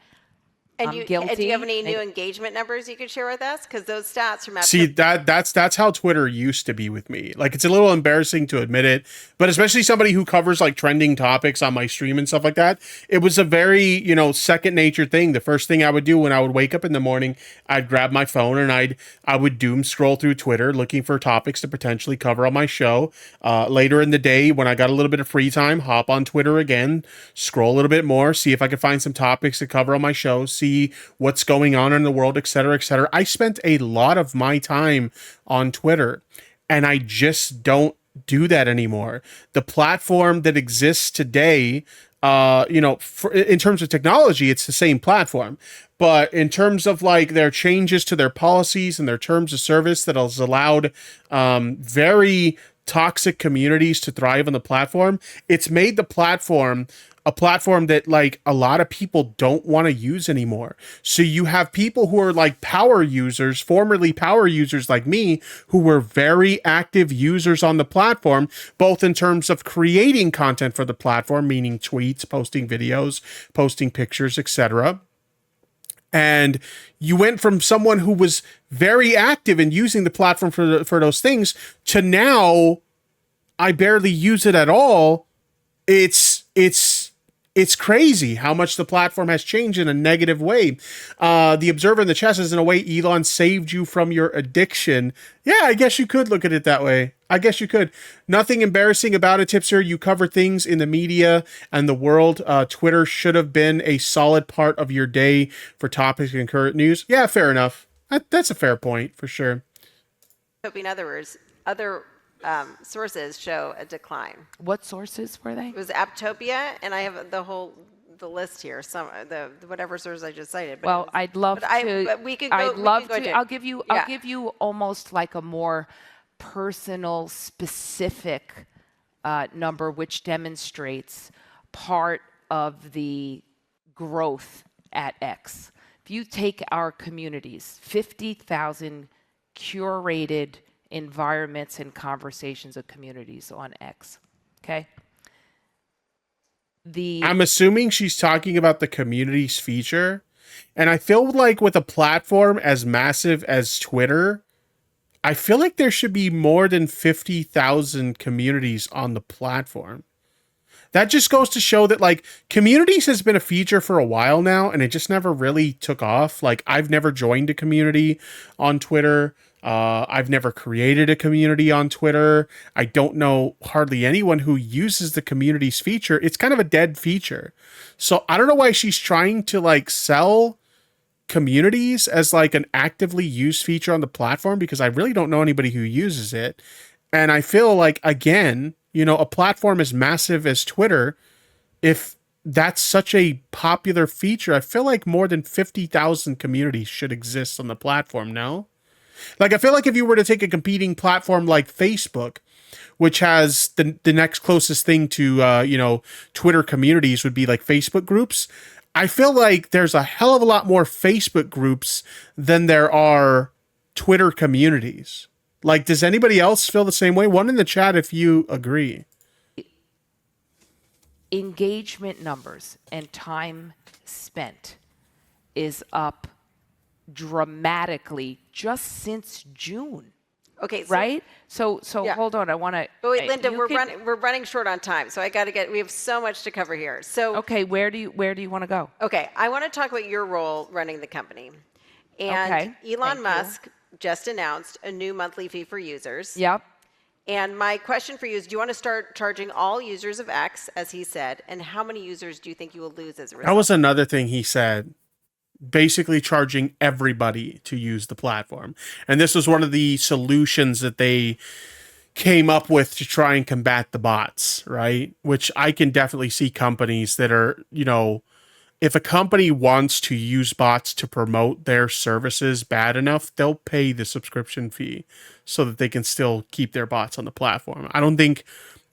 B: And
C: I'm
B: do
C: guilty.
B: you have any new engagement numbers you could share with us? Because those stats from after.
A: See, that's how Twitter used to be with me. Like, it's a little embarrassing to admit it, but especially somebody who covers like trending topics on my stream and stuff like that, it was a very, second nature thing. The first thing I would do when I would wake up in the morning, I'd grab my phone and I would doom scroll through Twitter looking for topics to potentially cover on my show. Later in the day, when I got a little bit of free time, hop on Twitter again, scroll a little bit more, see if I could find some topics to cover on my show, see what's going on in the world, etc., etc. I spent a lot of my time on Twitter, and I just don't do that anymore. The platform that exists today, in terms of technology, it's the same platform. But in terms of like their changes to their policies and their terms of service that has allowed very toxic communities to thrive on the platform, it's made the platform a platform that like a lot of people don't want to use anymore. So you have people who are like power users, formerly power users like me, who were very active users on the platform, both in terms of creating content for the platform, meaning tweets, posting videos, posting pictures, etc. And you went from someone who was very active in using the platform for those things to now I barely use it at all. It's crazy how much the platform has changed in a negative way. The Observer in the chat says, in a way, Elon saved you from your addiction. Yeah, I guess you could look at it that way. I guess you could. Nothing embarrassing about it, Tipster. You cover things in the media and the world. Twitter should have been a solid part of your day for topics and current news. Yeah, fair enough. That's a fair point, for sure.
B: In other words, other sources show a decline.
C: What sources were they?
B: It was Aptopia, and I have the list here. Some the whatever source I just cited. But
C: Well, I'd love to.
B: but we could go.
C: I'd love
B: go
C: to. I'll give you.
B: Yeah.
C: I'll give you almost like a more personal, specific number, which demonstrates part of the growth at X. If you take our communities, 50,000 curated environments and conversations of communities on X. Okay.
A: I'm assuming she's talking about the communities feature. And I feel like with a platform as massive as Twitter, I feel like there should be more than 50,000 communities on the platform. That just goes to show that like communities has been a feature for a while now, and it just never really took off. Like I've never joined a community on Twitter. I've never created a community on Twitter. I don't know hardly anyone who uses the communities feature. It's kind of a dead feature. So I don't know why she's trying to like sell communities as like an actively used feature on the platform, because I really don't know anybody who uses it. And I feel like, again, you know, a platform as massive as Twitter, if that's such a popular feature, I feel like more than 50,000 communities should exist on the platform, no? Like, I feel like if you were to take a competing platform like Facebook, which has the next closest thing to, you know, Twitter communities would be like Facebook groups. I feel like there's a hell of a lot more Facebook groups than there are Twitter communities. Like, does anybody else feel the same way? One in the chat if you agree.
C: Engagement numbers and time spent is up dramatically just since June.
B: Okay.
C: Right? So
B: Yeah.
C: hold on. I want to.
B: But wait, Linda, we're running short on time, so I got to get. We have so much to cover here. So
C: Okay, where do you want to go?
B: okay, I want to talk about your role running the company. And
C: Okay,
B: Elon
C: thank you.
B: Musk just announced a new monthly fee for users.
C: Yep.
B: And my question for you is, do you want to start charging all users of X, as he said, and how many users do you think you will lose as a result?
A: That was another thing he said. Basically charging everybody to use the platform. And this was one of the solutions that they came up with to try and combat the bots, right? Which I can definitely see companies that are, you know, if a company wants to use bots to promote their services bad enough, they'll pay the subscription fee so that they can still keep their bots on the platform. I don't think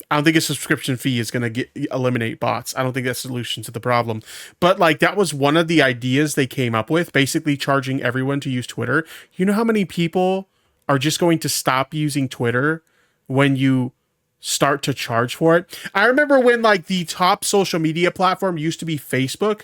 A: a subscription fee is going to eliminate bots. I don't think that's the solution to the problem. But like that was one of the ideas they came up with, basically charging everyone to use Twitter. You know how many people are just going to stop using Twitter when you start to charge for it? I remember when like the top social media platform used to be Facebook,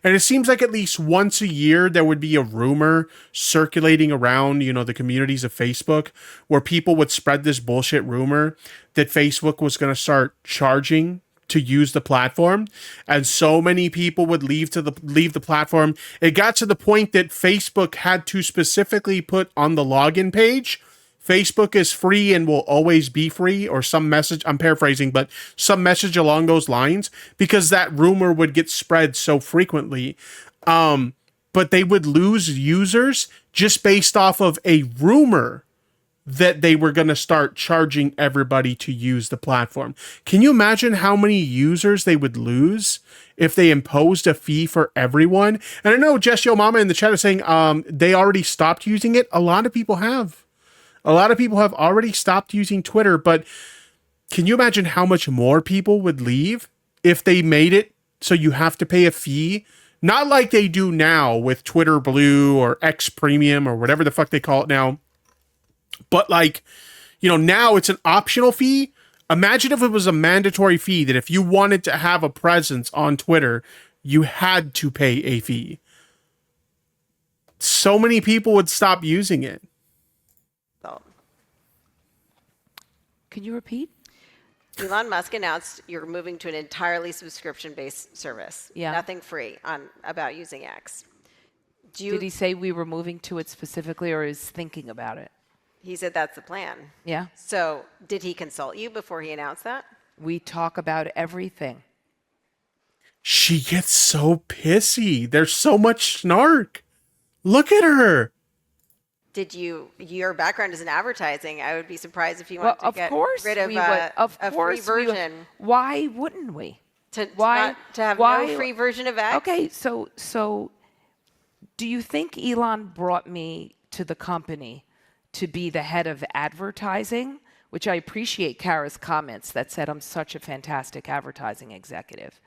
A: and it seems like at least once a year there would be a rumor circulating around, you know, the communities of Facebook where people would spread this bullshit rumor that Facebook was going to start charging to use the platform, and so many people would leave the platform. It got to the point that Facebook had to specifically put on the login page, Facebook is free and will always be free, or some message, I'm paraphrasing, but some message along those lines, because that rumor would get spread so frequently. But they would lose users just based off of a rumor that they were going to start charging everybody to use the platform. Can you imagine how many users they would lose if they imposed a fee for everyone? And I know Jess Yo Mama in the chat is saying they already stopped using it. A lot of people have. A lot of people have already stopped using Twitter, but can you imagine how much more people would leave if they made it so you have to pay a fee. Not like they do now with Twitter Blue or X Premium or whatever the fuck they call it now. But like, now it's an optional fee. Imagine if it was a mandatory fee that if you wanted to have a presence on Twitter, you had to pay a fee. So many people would stop using it.
B: So,
C: Can you repeat?
B: Elon Musk announced you're moving to an entirely subscription-based service.
C: Yeah.
B: Nothing free about using X.
C: Did he say we were moving to it specifically, or is thinking about it?
B: He said that's the plan.
C: Yeah.
B: So did he consult you before he announced that?
C: We talk about everything.
A: She gets so pissy. There's so much snark. Look at her.
B: Your background is in advertising. I would be surprised if you wanted to get rid of a free version.
C: Why wouldn't we?
B: To have no free version of X?
C: Okay, so do you think Elon brought me to the company to be the head of advertising? Which I appreciate Kara's comments that said I'm such a fantastic advertising executive.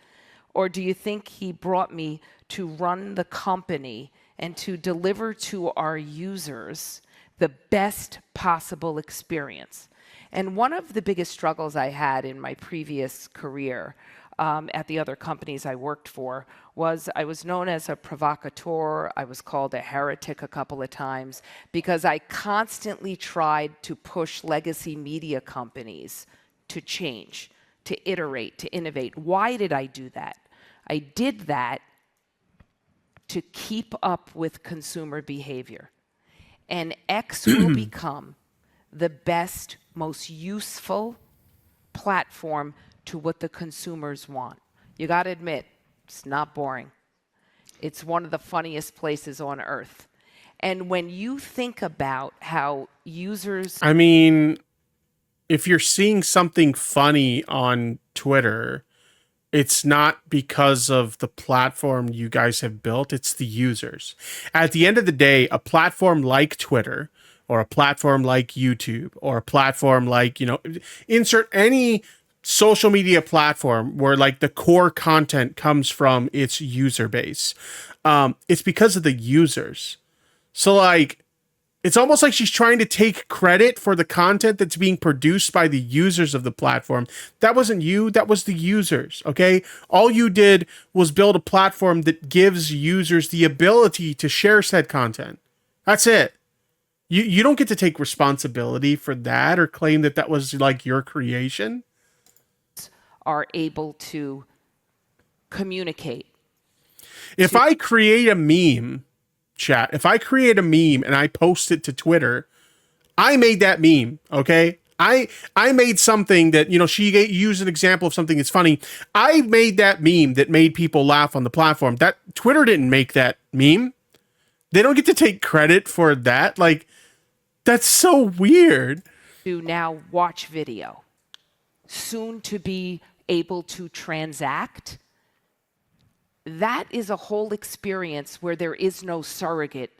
C: Or do you think he brought me to run the company and to deliver to our users the best possible experience? And one of the biggest struggles I had in my previous career at the other companies I worked for was I was known as a provocateur. I was called a heretic a couple of times because I constantly tried to push legacy media companies to change, to iterate, to innovate. Why did I do that? I did that to keep up with consumer behavior. And X will become the best, most useful platform to what the consumers want. You got to admit, it's not boring. It's one of the funniest places on earth. And when you think about how users...
A: I mean, if you're seeing something funny on Twitter, it's not because of the platform you guys have built, it's the users. At the end of the day, a platform like Twitter or a platform like YouTube or a platform like, insert any social media platform where like the core content comes from its user base. It's because of the users. So like, it's almost like she's trying to take credit for the content that's being produced by the users of the platform. That wasn't you, that was the users, okay? All you did was build a platform that gives users the ability to share said content. That's it. You don't get to take responsibility for that or claim that that was like your creation.
C: Are able to communicate.
A: If I create a meme, chat, if I create a meme and I post it to Twitter, I made that meme, okay? I made something that, she used an example of something that's funny. I made that meme that made people laugh on the platform. That Twitter didn't make that meme. They don't get to take credit for that. Like, that's so weird.
C: To now watch video, soon to be able to transact. That is a whole experience where there is no surrogate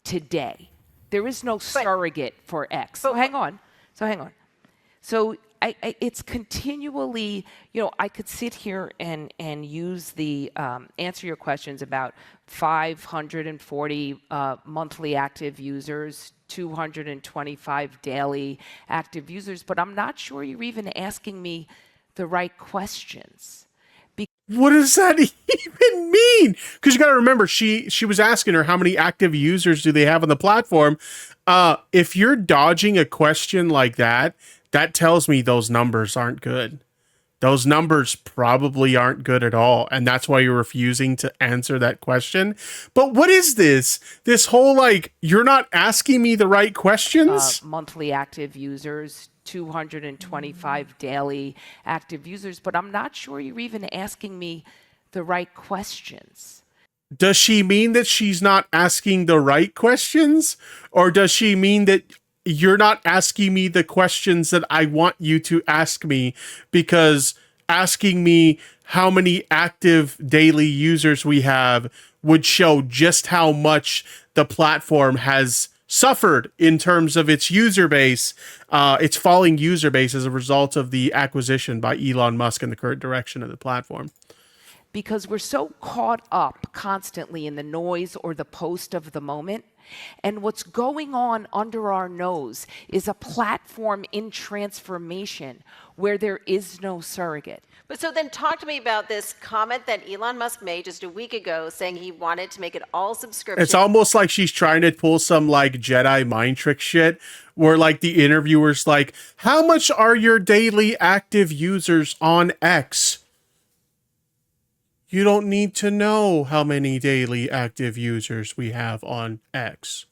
C: today. There is no surrogate for X. So hang on. So it's continually, I could sit here and use the, answer your questions about 540 monthly active users, 225 daily active users, but I'm not sure you're even asking me the right questions.
A: What does that even mean? Because you got to remember, she was asking her how many active users do they have on the platform. If you're dodging a question like that, that tells me those numbers aren't good. Those numbers probably aren't good at all. And that's why you're refusing to answer that question. But what is this? This whole, like, you're not asking me the right questions?
C: Monthly active users, 225 daily active users, but I'm not sure you're even asking me the right questions.
A: Does she mean that she's not asking the right questions? Or does she mean that you're not asking me the questions that I want you to ask me, because asking me how many active daily users we have would show just how much the platform has suffered in terms of its user base, its falling user base as a result of the acquisition by Elon Musk and the current direction of the platform.
C: because we're so caught up constantly in the noise or the post of the moment. And what's going on under our nose is a platform in transformation where there is no surrogate.
B: But so then talk to me about this comment that Elon Musk made just a week ago saying he wanted to make it all subscription.
A: It's almost like she's trying to pull some like Jedi mind trick shit where like the interviewer's like, how much are your daily active users on X? You don't need to know how many daily active users we have on X.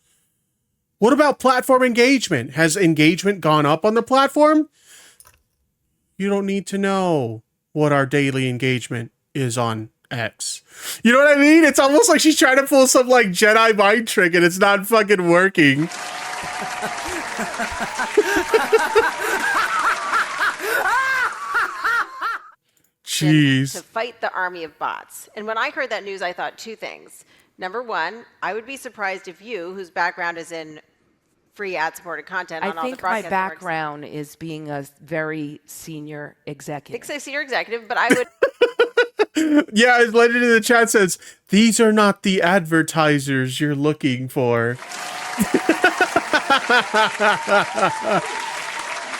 A: What about platform engagement? Has engagement gone up on the platform? You don't need to know what our daily engagement is on X. You know what I mean? It's almost like she's trying to pull some like Jedi mind trick and it's not fucking working. Jeez.
B: To fight the army of bots. And when I heard that news, I thought two things. Number one, I would be surprised if you, whose background is in free ad-supported content on all the
C: I think
B: broadcast
C: my
B: networks.
C: background is being a very senior executive.
B: It's a senior executive, but I would...
A: Yeah, his legend in the chat says, these are not the advertisers you're looking for.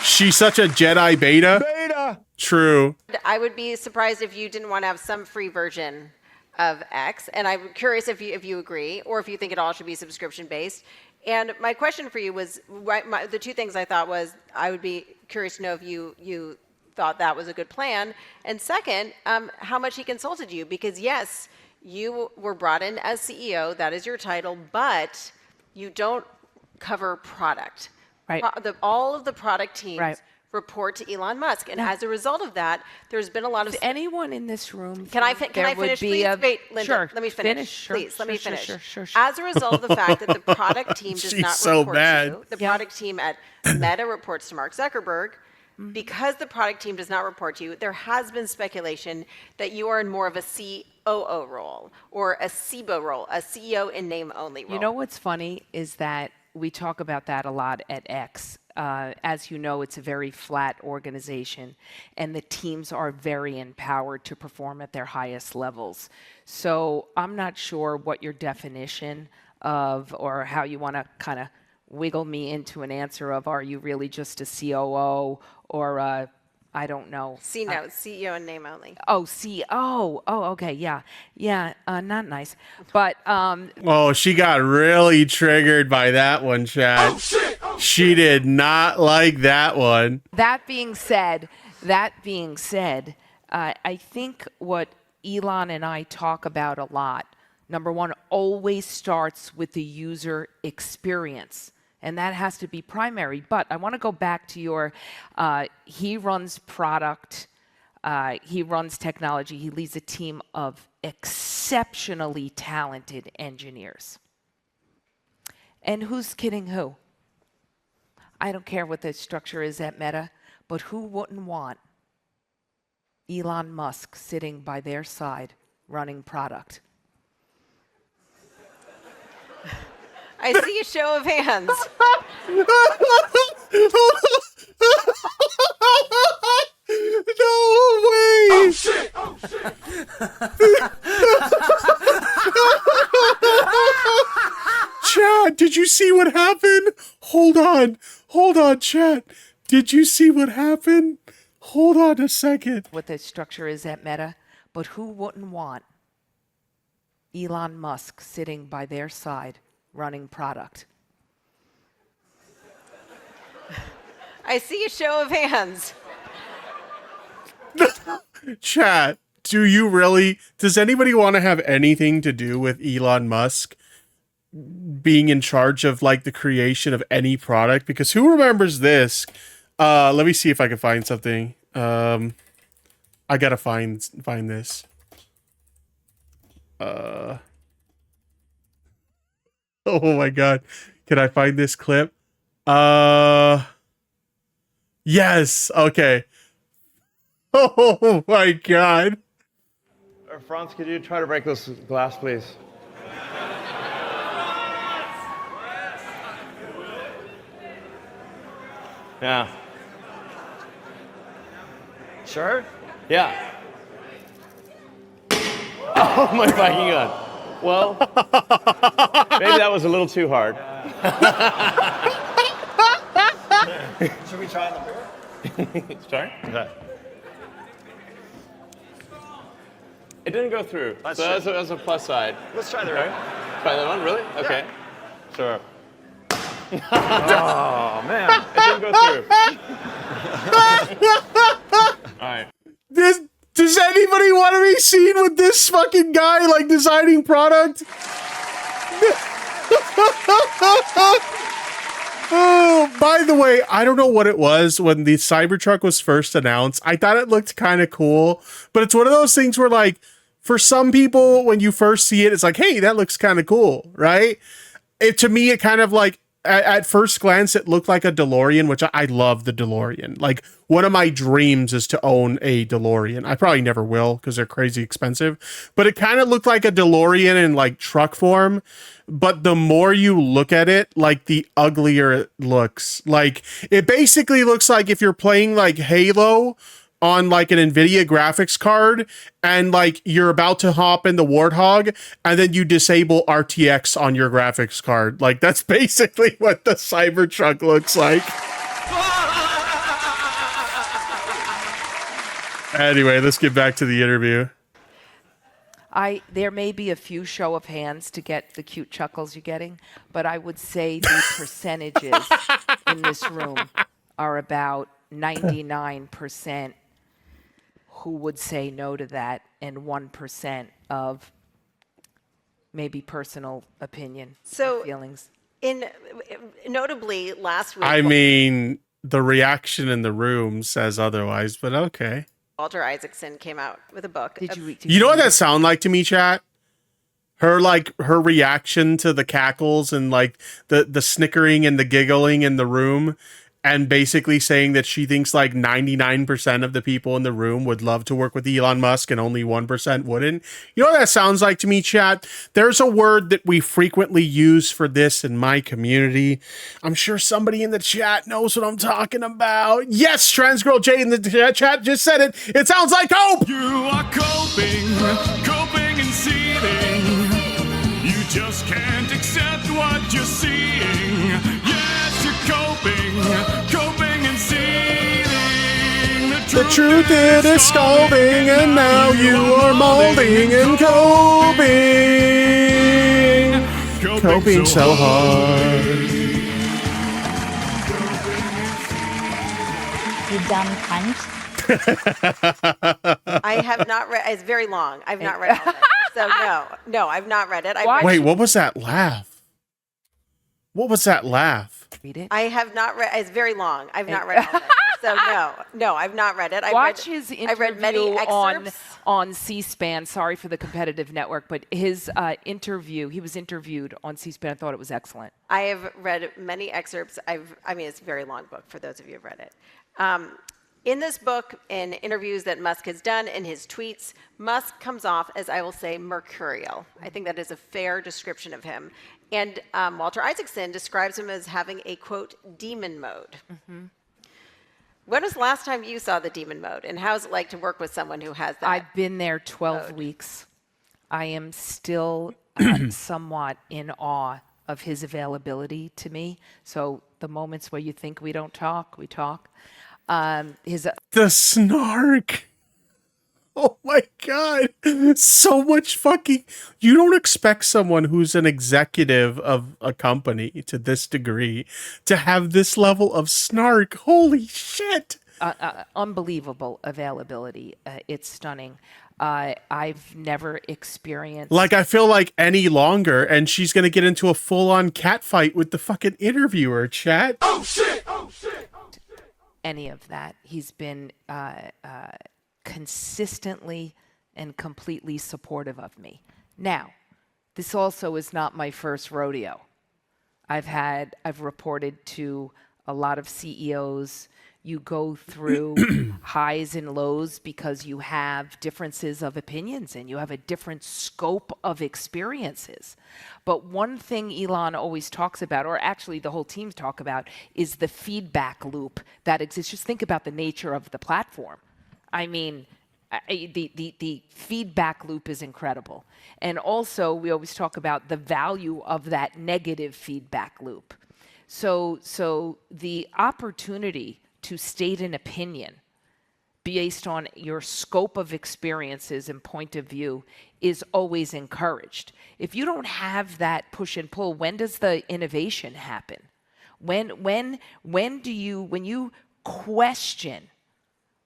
A: She's such a Jedi beta. True.
B: I would be surprised if you didn't want to have some free version of X, and I'm curious if you agree, or if you think it all should be subscription-based. And my question for you was, the two things I thought was, I would be curious to know if you thought that was a good plan, and second, how much he consulted you, because yes, you were brought in as CEO, that is your title, but you don't cover product.
C: Right.
B: All of the product teams
C: Right.
B: report to Elon Musk, and as a result of that, there's been a lot of...
C: If anyone in this room...
B: Can I finish, please? Wait, Linda,
C: Sure.
B: let me finish.
C: Sure,
B: Please, let me
C: sure,
B: finish.
C: sure.
B: As a result of the fact that the product team does
A: She's
B: not
A: so
B: report
A: bad.
B: to you, the product team at Meta reports to Mark Zuckerberg, because the product team does not report to you, there has been speculation that you are in more of a COO role, or a CBO role, a CEO in name only role.
C: You know what's funny is that we talk about that a lot at X. As you know, it's a very flat organization, and the teams are very empowered to perform at their highest levels. So I'm not sure what your definition of, or how you want to kind of wiggle me into an answer of, are you really just a COO, or I don't know.
B: CEO in name only.
C: Oh, CEO. Oh, okay, yeah. Not nice, but
A: Oh, she got really triggered by that one, Chad. Oh, shit. She did not like that one.
C: That being said, I think what Elon and I talk about a lot, number one, always starts with the user experience. And that has to be primary. But I want to go back to your, he runs product, he runs technology, he leads a team of exceptionally talented engineers. And who's kidding who? I don't care what the structure is at Meta, but who wouldn't want Elon Musk sitting by their side running product?
B: I see a show of hands.
A: No way! Oh, shit! Oh, shit! Chad, did you see what happened? Hold on, Chad. Did you see what happened? Hold on a second.
C: What the structure is at Meta, but who wouldn't want Elon Musk sitting by their side running product?
B: I see a show of hands.
A: Chat, does anybody want to have anything to do with Elon Musk being in charge of like the creation of any product? Because who remembers this? Let me see if I can find something. I gotta find this. Oh my god. Can I find this clip? Yes. Okay. Oh my god.
D: Franz, could you try to break this glass, please? Yeah. Sure? Yeah. Oh my fucking god. Well, maybe that was a little too hard.
G: Should we try on the beer?
D: Sorry? Okay. It didn't go through. So that's a plus side.
G: Let's try the
D: Okay.
G: beer.
D: Try that one, really? Okay. Sure.
G: Oh, man.
D: It didn't go through. All right.
A: Does anybody want to be seen with this fucking guy like designing product? Oh, by the way, I don't know what it was when the Cybertruck was first announced. I thought it looked kind of cool, but it's one of those things where, like, for some people, when you first see it, it's like, hey, that looks kind of cool, right? To me, it kind of like, at first glance, it looked like a DeLorean, which I love the DeLorean. Like, one of my dreams is to own a DeLorean. I probably never will because they're crazy expensive, but it kind of looked like a DeLorean in like truck form. But the more you look at it, like the uglier it looks. Like it basically looks like if you're playing like Halo on like an NVIDIA graphics card and like you're about to hop in the Warthog and then you disable RTX on your graphics card. Like that's basically what the Cybertruck looks like. Anyway, let's get back to the interview.
C: There may be a few show of hands to get the cute chuckles you're getting, but I would say the percentages in this room are about 99% who would say no to that and 1% of maybe personal opinion
B: So-
C: or feelings.
B: Notably, last week,
A: I mean, the reaction in the room says otherwise, but okay.
B: Walter Isaacson came out with a book.
C: Did you
A: You know what that sound like to me, chat? Her reaction to the cackles and like the snickering and the giggling in the room, and basically saying that she thinks like 99% of the people in the room would love to work with Elon Musk and only 1% wouldn't. You know what that sounds like to me, chat? There's a word that we frequently use for this in my community. I'm sure somebody in the chat knows what I'm talking about. Yes, Trans Girl J in the chat just said it. It sounds like hope.
H: You are coping and seething. You just can't accept what you're seeing. Yes, you're coping and seething.
A: The truth it is scalding, and now you are molding and coping so hard.
E: You dumb cunt.
B: I have not read. It's very long. I've not read all of it. So no, I've not read it.
A: Wait, what was that laugh? What was that laugh?
C: Read it.
B: I have not read. It's very long. I've not read all of it. So no, I've not read it.
C: Watch his interview
B: I've read many excerpts.
C: on C-SPAN. Sorry for the competitive network, but his interview, he was interviewed on C-SPAN. I thought it was excellent.
B: I have read many excerpts. I mean, it's a very long book for those of you who've read it. In this book, in interviews that Musk has done, in his tweets, Musk comes off as, I will say, mercurial. I think that is a fair description of him. And Walter Isaacson describes him as having a, quote, demon mode. Mm-hmm. When was the last time you saw the demon mode? And how is it like to work with someone who has that?
C: I've been there 12 weeks. I am still somewhat in awe of his availability to me. So the moments where you think we don't talk, we talk.
A: The snark. Oh my God. So much fucking. You don't expect someone who's an executive of a company to this degree to have this level of snark. Holy shit.
C: Unbelievable availability. It's stunning. I've never experienced.
A: Like, I feel like any longer, and she's going to get into a full on cat fight with the fucking interviewer, chat.
H: Oh shit! Oh shit!
C: Any of that. He's been consistently and completely supportive of me. Now, this also is not my first rodeo. I've reported to a lot of CEOs. You go through highs and lows because you have differences of opinions and you have a different scope of experiences. But one thing Elon always talks about, or actually the whole team talk about, is the feedback loop that exists. Just think about the nature of the platform. I mean, the feedback loop is incredible. And also, we always talk about the value of that negative feedback loop. So the opportunity to state an opinion based on your scope of experiences and point of view is always encouraged. If you don't have that push and pull, when does the innovation happen? When you question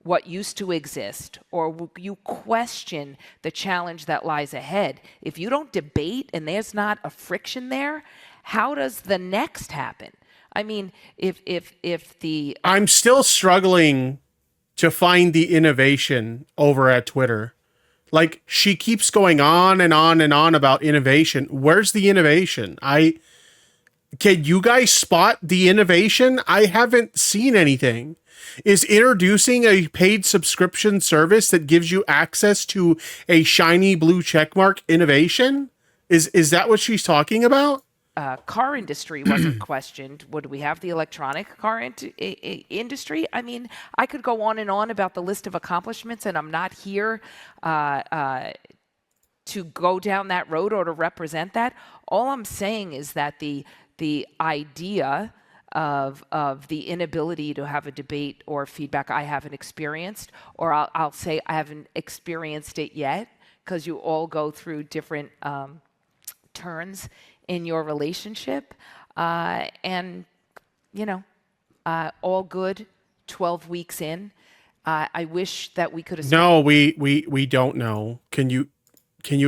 C: what used to exist, or you question the challenge that lies ahead, if you don't debate and there's not a friction there, how does the next happen? I mean, if the
A: I'm still struggling to find the innovation over at Twitter. Like, she keeps going on and on and on about innovation. Where's the innovation? Can you guys spot the innovation? I haven't seen anything. Is introducing a paid subscription service that gives you access to a shiny blue checkmark innovation? Is that what she's talking about?
C: car industry wasn't questioned. Would we have the electronic car industry? I mean, I could go on and on about the list of accomplishments, and I'm not here to go down that road or to represent that. All I'm saying is that the idea of the inability to have a debate or feedback I haven't experienced, or I'll say I haven't experienced it yet, because you all go through different turns in your relationship, and all good. 12 weeks in, I wish that we could have.
A: No, we don't know. Can you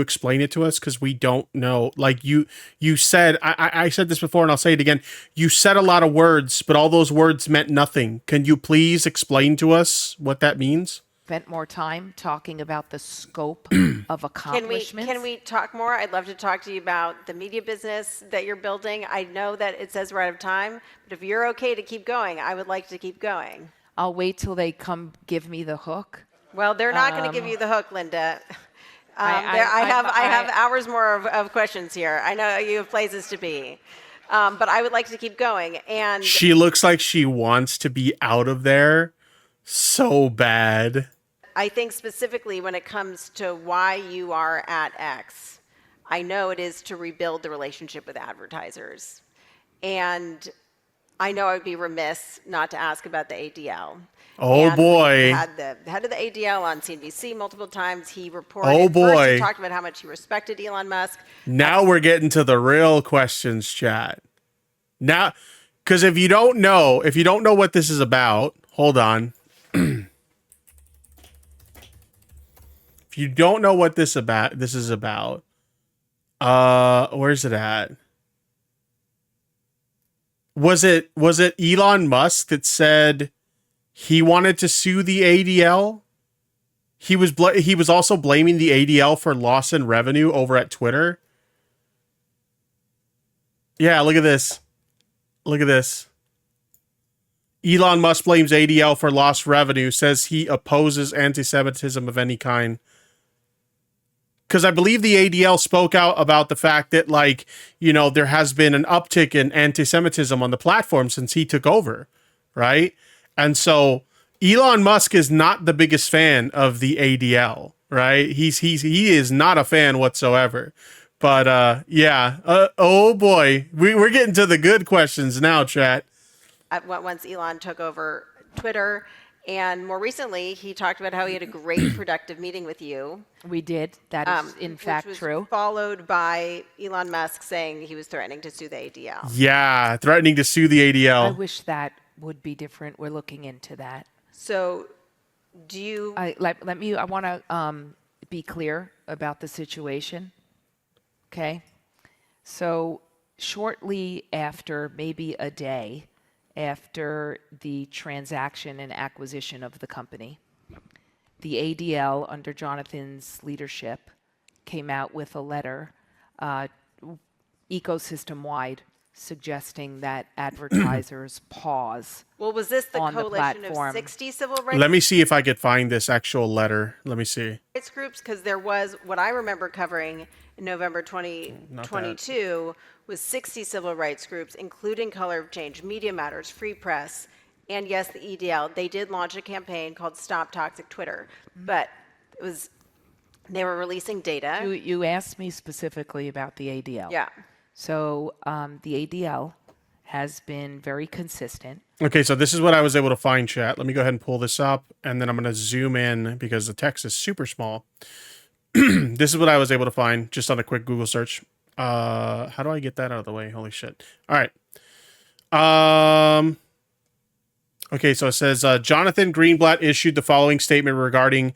A: explain it to us? Because we don't know. Like you said, I said this before and I'll say it again. You said a lot of words, but all those words meant nothing. Can you please explain to us what that means?
C: Spent more time talking about the scope of accomplishments.
B: Can we talk more? I'd love to talk to you about the media business that you're building. I know that it says we're out of time, but if you're okay to keep going, I would like to keep going.
C: I'll wait till they come give me the hook.
B: Well, they're not going to give you the hook, Linda. I have hours more of questions here. I know you have places to be, but I would like to keep going. And
A: she looks like she wants to be out of there so bad.
B: I think specifically when it comes to why you are at X, I know it is to rebuild the relationship with advertisers. And I know I would be remiss not to ask about the ADL.
A: Oh,
B: and
A: boy.
B: We had the head of the ADL on CNBC multiple times. He reported.
A: Oh, boy.
B: First, he talked about how much he respected Elon Musk.
A: Now we're getting to the real questions, chat. Now, because if you don't know what this is about, hold on. If you don't know what this is about, where's it at? Was it Elon Musk that said he wanted to sue the ADL? He was also blaming the ADL for loss in revenue over at Twitter. Yeah, look at this. Look at this. Elon Musk blames ADL for lost revenue, says he opposes anti-Semitism of any kind. Because I believe the ADL spoke out about the fact that, there has been an uptick in anti-Semitism on the platform since he took over, right? And so Elon Musk is not the biggest fan of the ADL, right? He is not a fan whatsoever. But oh boy, we're getting to the good questions now, chat.
B: Once Elon took over Twitter, and more recently, he talked about how he had a great productive meeting with you.
C: We did. That is, in fact, true.
B: Followed by Elon Musk saying he was threatening to sue the ADL.
A: Yeah, threatening to sue the ADL.
C: I wish that would be different. We're looking into that.
B: So, do you?
C: I want to be clear about the situation. Okay. So, shortly after, maybe a day after the transaction and acquisition of the company, the ADL, under Jonathan's leadership, came out with a letter ecosystem-wide suggesting that advertisers pause.
B: Well, was this the coalition of 60 civil rights?
A: Let me see if I could find this actual letter. Let me see.
B: Rights groups, because there was what I remember covering in November 2022 was 60 civil rights groups, including Color of Change, Media Matters, Free Press, and yes, the EDL. They did launch a campaign called Stop Toxic Twitter, but they were releasing data.
C: You asked me specifically about the ADL.
B: Yeah.
C: So the ADL has been very consistent.
A: Okay, so this is what I was able to find, chat. Let me go ahead and pull this up, and then I'm going to zoom in because the text is super small. This is what I was able to find just on a quick Google search. How do I get that out of the way? Holy shit. All right. Okay, so it says, Jonathan Greenblatt issued the following statement regarding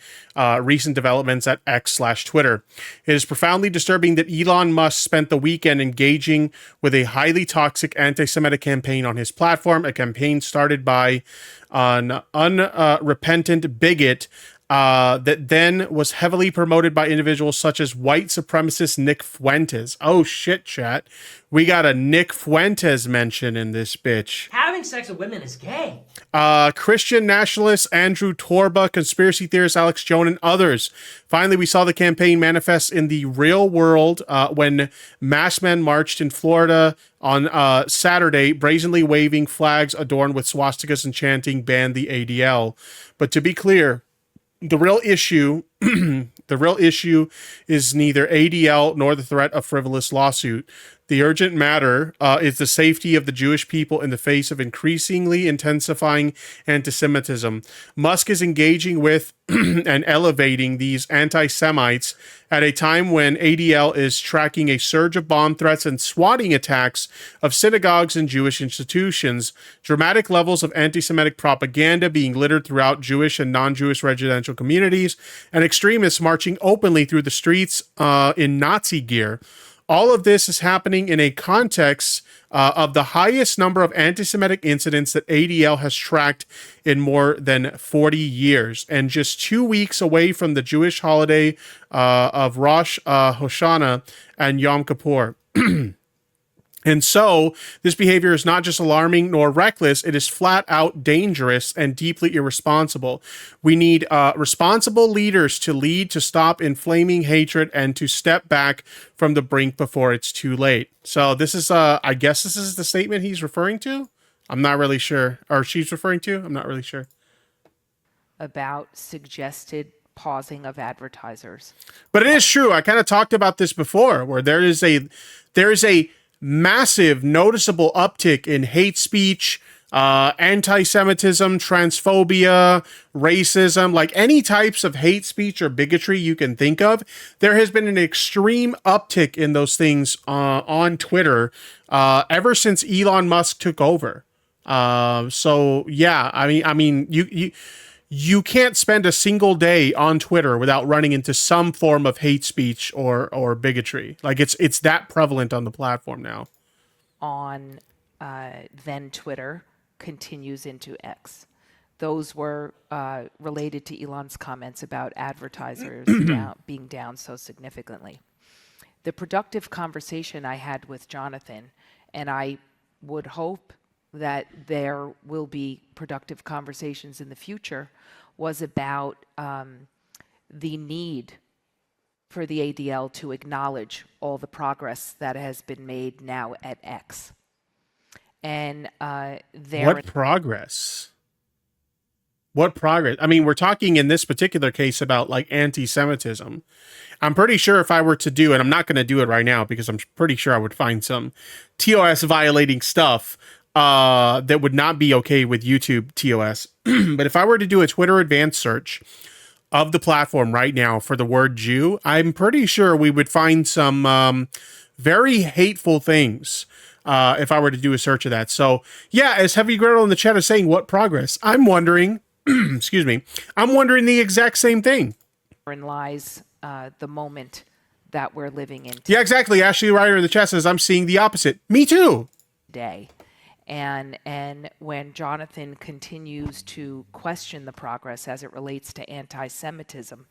A: recent developments at X/Twitter. It is profoundly disturbing that Elon Musk spent the weekend engaging with a highly toxic anti-Semitic campaign on his platform, a campaign started by an unrepentant bigot that then was heavily promoted by individuals such as white supremacist Nick Fuentes. Oh shit, chat. We got a Nick Fuentes mention in this bitch.
I: Having sex with women is gay.
A: Christian nationalists Andrew Torba, conspiracy theorist Alex Jones, and others. Finally, we saw the campaign manifest in the real world when masked men marched in Florida on Saturday, brazenly waving flags adorned with swastikas and chanting "Ban the ADL." But to be clear, the real issue is neither ADL nor the threat of frivolous lawsuit. The urgent matter is the safety of the Jewish people in the face of increasingly intensifying anti-Semitism. Musk is engaging with and elevating these anti-Semites at a time when ADL is tracking a surge of bomb threats and swatting attacks of synagogues and Jewish institutions, dramatic levels of anti-Semitic propaganda being littered throughout Jewish and non-Jewish residential communities, and extremists marching openly through the streets in Nazi gear. All of this is happening in a context of the highest number of anti-Semitic incidents that ADL has tracked in more than 40 years. And just 2 weeks away from the Jewish holiday of Rosh Hashanah and Yom Kippur. And so this behavior is not just alarming nor reckless, it is flat out dangerous and deeply irresponsible. We need responsible leaders to lead, to stop inflaming hatred, and to step back from the brink before it's too late. So this is, I guess this is the statement he's referring to. I'm not really sure. Or she's referring to. I'm not really sure.
C: About suggested pausing of advertisers.
A: But it is true. I kind of talked about this before, where there is a massive, noticeable uptick in hate speech, anti-Semitism, transphobia, racism, like any types of hate speech or bigotry you can think of. There has been an extreme uptick in those things on Twitter ever since Elon Musk took over. So yeah, I mean, you can't spend a single day on Twitter without running into some form of hate speech or bigotry. Like it's that prevalent on the platform now.
C: On then Twitter continues into X. Those were related to Elon's comments about advertisers being down so significantly. The productive conversation I had with Jonathan, and I would hope that there will be productive conversations in the future, was about the need for the ADL to acknowledge all the progress that has been made now at X. And
A: what progress? What progress? I mean, we're talking in this particular case about like anti-Semitism. I'm pretty sure if I were to do it, I'm not going to do it right now because I'm pretty sure I would find some TOS violating stuff that would not be okay with YouTube TOS. But if I were to do a Twitter advanced search of the platform right now for the word Jew, I'm pretty sure we would find some very hateful things if I were to do a search of that. So yeah, as Heavy Griddle in the chat is saying, what progress? I'm wondering, excuse me, I'm wondering the exact same thing.
C: Wherein lies the moment that we're living in today.
A: Yeah, exactly. Ashley Ryder in the chat says, I'm seeing the opposite. Me too.
C: And when Jonathan continues to question the progress as it relates to anti-Semitism,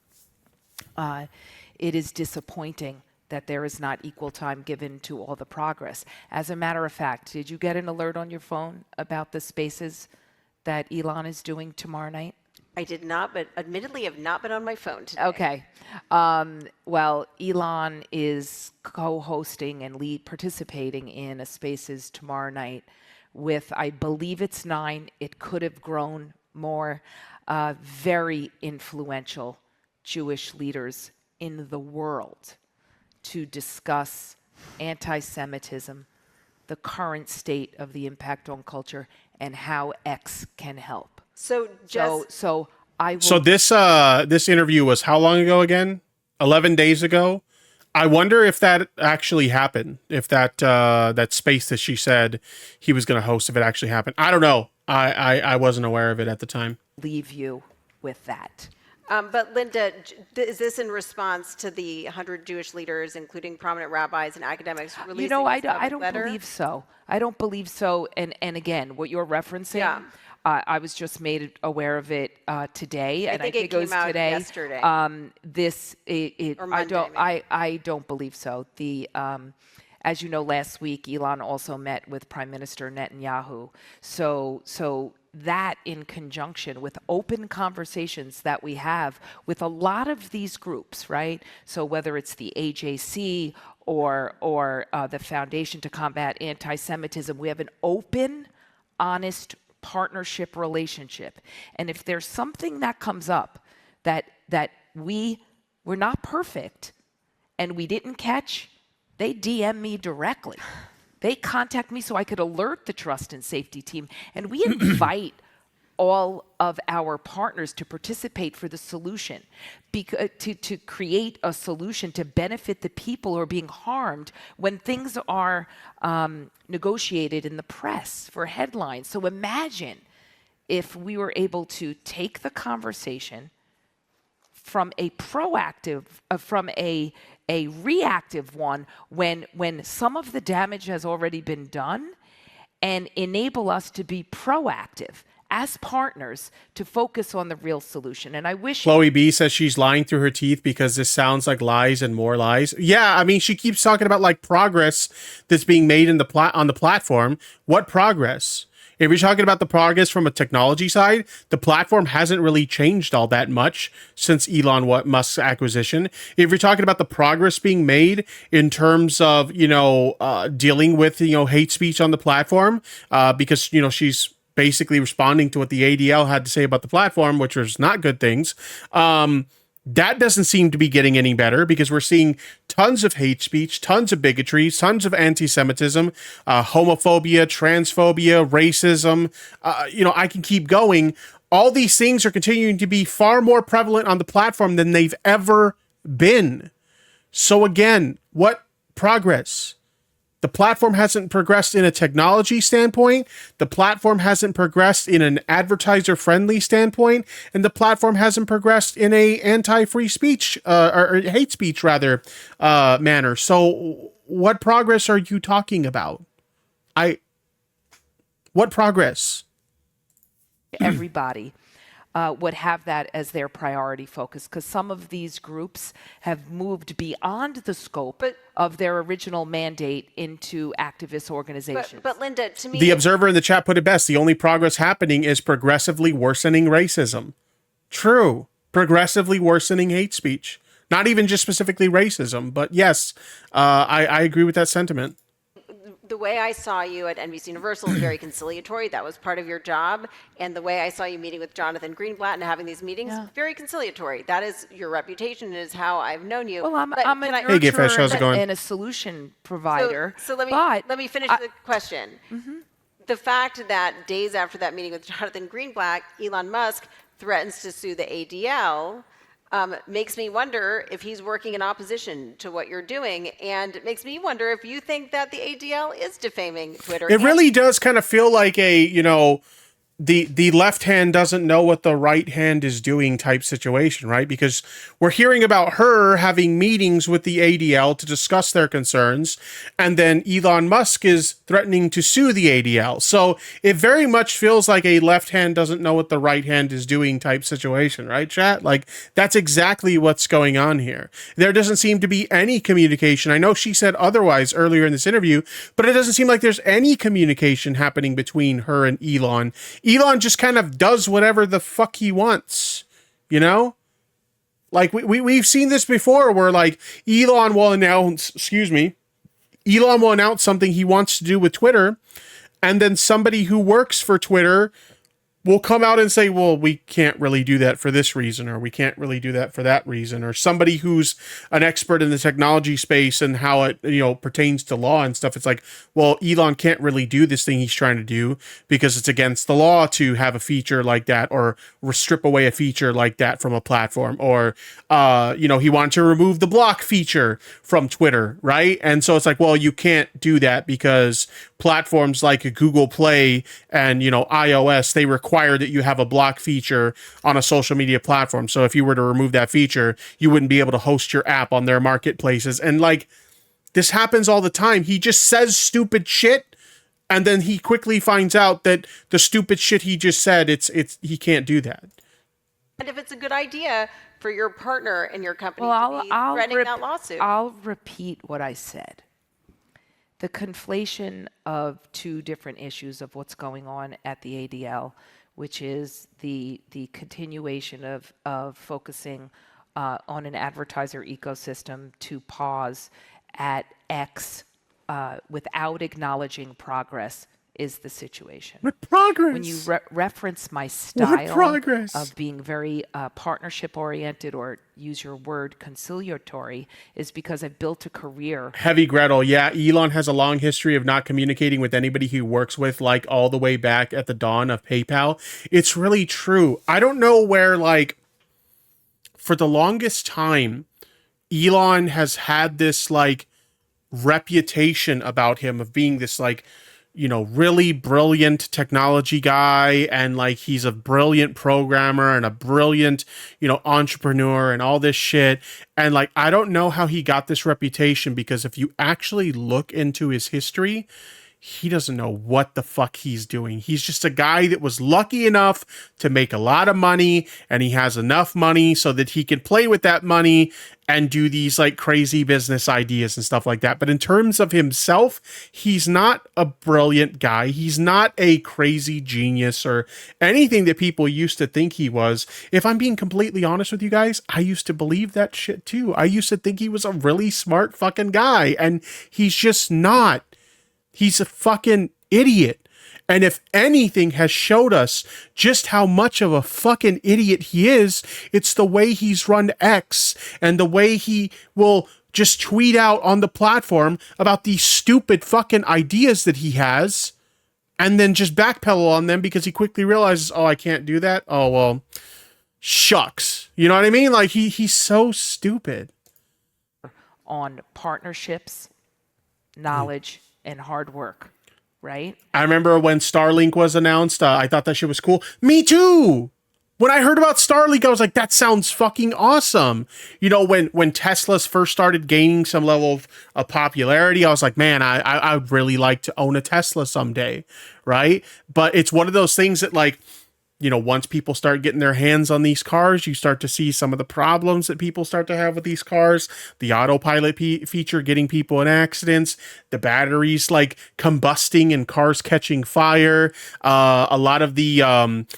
C: it is disappointing that there is not equal time given to all the progress. As a matter of fact, did you get an alert on your phone about the spaces that Elon is doing tomorrow night?
B: I did not, but admittedly have not been on my phone today.
C: Okay. Well, Elon is co-hosting and participating in a spaces tomorrow night with, I believe it's 9. It could have grown more. Very influential Jewish leaders in the world to discuss anti-Semitism, the current state of the impact on culture, and how X can help.
B: So just
C: So I will.
A: So this interview was how long ago again? 11 days ago. I wonder if that actually happened. If that space that she said he was going to host, if it actually happened. I don't know. I wasn't aware of it at the time.
C: Leave you with that.
B: But Linda, is this in response to the 100 Jewish leaders, including prominent rabbis and academics, releasing
C: You know, I
B: this
C: don't
B: letter?
C: believe so. I don't believe so. And again, what you're referencing,
B: Yeah.
C: I was just made aware of it today, and I
B: think
C: think
B: it
C: it was
B: came out
C: today.
B: yesterday.
C: Or
B: Monday,
C: I don't believe so. As you know, last week Elon also met with Prime Minister Netanyahu. So that in conjunction with open conversations that we have with a lot of these groups, right? So whether it's the AJC or the Foundation to Combat Anti-Semitism, we have an open, honest partnership relationship. And if there's something that comes up that we're not perfect and we didn't catch, they DM me directly. They contact me so I could alert the trust and safety team. And we invite all of our partners to participate for the solution, to create a solution to benefit the people who are being harmed when things are negotiated in the press for headlines. So imagine if we were able to take the conversation from a proactive, from a reactive one when some of the damage has already been done, and enable us to be proactive as partners to focus on the real solution. And I wish
A: Chloe B says she's lying through her teeth because this sounds like lies and more lies. Yeah, I mean, she keeps talking about like progress that's being made in on the platform. What progress? If you're talking about the progress from a technology side, the platform hasn't really changed all that much since Elon Musk's acquisition. If you're talking about the progress being made in terms of, dealing with, hate speech on the platform, because, she's basically responding to what the ADL had to say about the platform, which was not good things. That doesn't seem to be getting any better because we're seeing tons of hate speech, tons of bigotry, tons of anti-Semitism, homophobia, transphobia, racism. I can keep going. All these things are continuing to be far more prevalent on the platform than they've ever been. So again, what progress? The platform hasn't progressed in a technology standpoint. The platform hasn't progressed in an advertiser-friendly standpoint, and the platform hasn't progressed in a anti-free speech or hate speech rather manner. So, what progress are you talking about? What progress?
C: everybody would have that as their priority focus, because some of these groups have moved beyond the scope of their original mandate into activist organizations.
B: But Linda, to me,
A: The Observer in the chat put it best. The only progress happening is progressively worsening racism. True. Progressively worsening hate speech. Not even just specifically racism, but yes, I agree with that sentiment.
B: the way I saw you at NBC Universal is very conciliatory. That was part of your job. And the way I saw you meeting with Jonathan Greenblatt and having these meetings, very conciliatory. That is your reputation, is how I've known you.
C: Well, I'm
B: But
C: a
B: can I-
A: Hey, Giffesh, how's it going?
C: and a solution provider.
B: So let me finish the question. The fact that days after that meeting with Jonathan Greenblatt, Elon Musk threatens to sue the ADL makes me wonder if he's working in opposition to what you're doing, and it makes me wonder if you think that the ADL is defaming Twitter.
A: It really does kind of feel like a, the left hand doesn't know what the right hand is doing type situation, right? Because we're hearing about her having meetings with the ADL to discuss their concerns, and then Elon Musk is threatening to sue the ADL. So it very much feels like a left hand doesn't know what the right hand is doing type situation, right, chat? Like, that's exactly what's going on here. There doesn't seem to be any communication. I know she said otherwise earlier in this interview, but it doesn't seem like there's any communication happening between her and Elon. Elon just kind of does whatever the fuck he wants, Like we've seen this before where like Elon will announce something he wants to do with Twitter, and then somebody who works for Twitter will come out and say, well, we can't really do that for this reason, or we can't really do that for that reason, or somebody who's an expert in the technology space and how it, pertains to law and stuff. It's like, well, Elon can't really do this thing he's trying to do because it's against the law to have a feature like that, or strip away a feature like that from a platform, or, he wanted to remove the block feature from Twitter, right? And so it's like, well, you can't do that because platforms like Google Play and, iOS, they require that you have a block feature on a social media platform. So if you were to remove that feature, you wouldn't be able to host your app on their marketplaces. And like, this happens all the time. He just says stupid shit, and then he quickly finds out that the stupid shit he just said, he can't do that.
B: And if it's a good idea for your partner in your company
C: Well,
B: to be threatening that lawsuit.
C: I'll repeat what I said. The conflation of two different issues of what's going on at the ADL, which is the continuation of focusing on an advertiser ecosystem to pause at X without acknowledging progress, is the situation.
A: What progress?
C: When you reference my style of being very partnership oriented, or use your word conciliatory, is because I've built a career.
A: Heavy Gretel. Yeah, Elon has a long history of not communicating with anybody he works with, like all the way back at the dawn of PayPal. It's really true. I don't know where, like, for the longest time, Elon has had this like reputation about him of being this like, really brilliant technology guy, and like he's a brilliant programmer and a brilliant, entrepreneur and all this shit. And like, I don't know how he got this reputation, because if you actually look into his history, he doesn't know what the fuck he's doing. He's just a guy that was lucky enough to make a lot of money, and he has enough money so that he can play with that money and do these like crazy business ideas and stuff like that. But in terms of himself, he's not a brilliant guy. He's not a crazy genius or anything that people used to think he was. If I'm being completely honest with you guys, I used to believe that shit too. I used to think he was a really smart fucking guy, and he's just not. He's a fucking idiot. And if anything has showed us just how much of a fucking idiot he is, it's the way he's run X and the way he will just tweet out on the platform about these stupid fucking ideas that he has, and then just backpedal on them because he quickly realizes, oh, I can't do that. Oh, well, shucks. You know what I mean? Like, he's so stupid.
C: On partnerships, knowledge, and hard work, right?
A: I remember when Starlink was announced, I thought that shit was cool. Me too! When I heard about Starlink, I was like, that sounds fucking awesome. When Teslas first started gaining some level of popularity, I was like, man, I'd really like to own a Tesla someday, right? But it's one of those things that, like, once people start getting their hands on these cars, you start to see some of the problems that people start to have with these cars. The autopilot feature getting people in accidents, the batteries like combusting and cars catching fire. A lot of the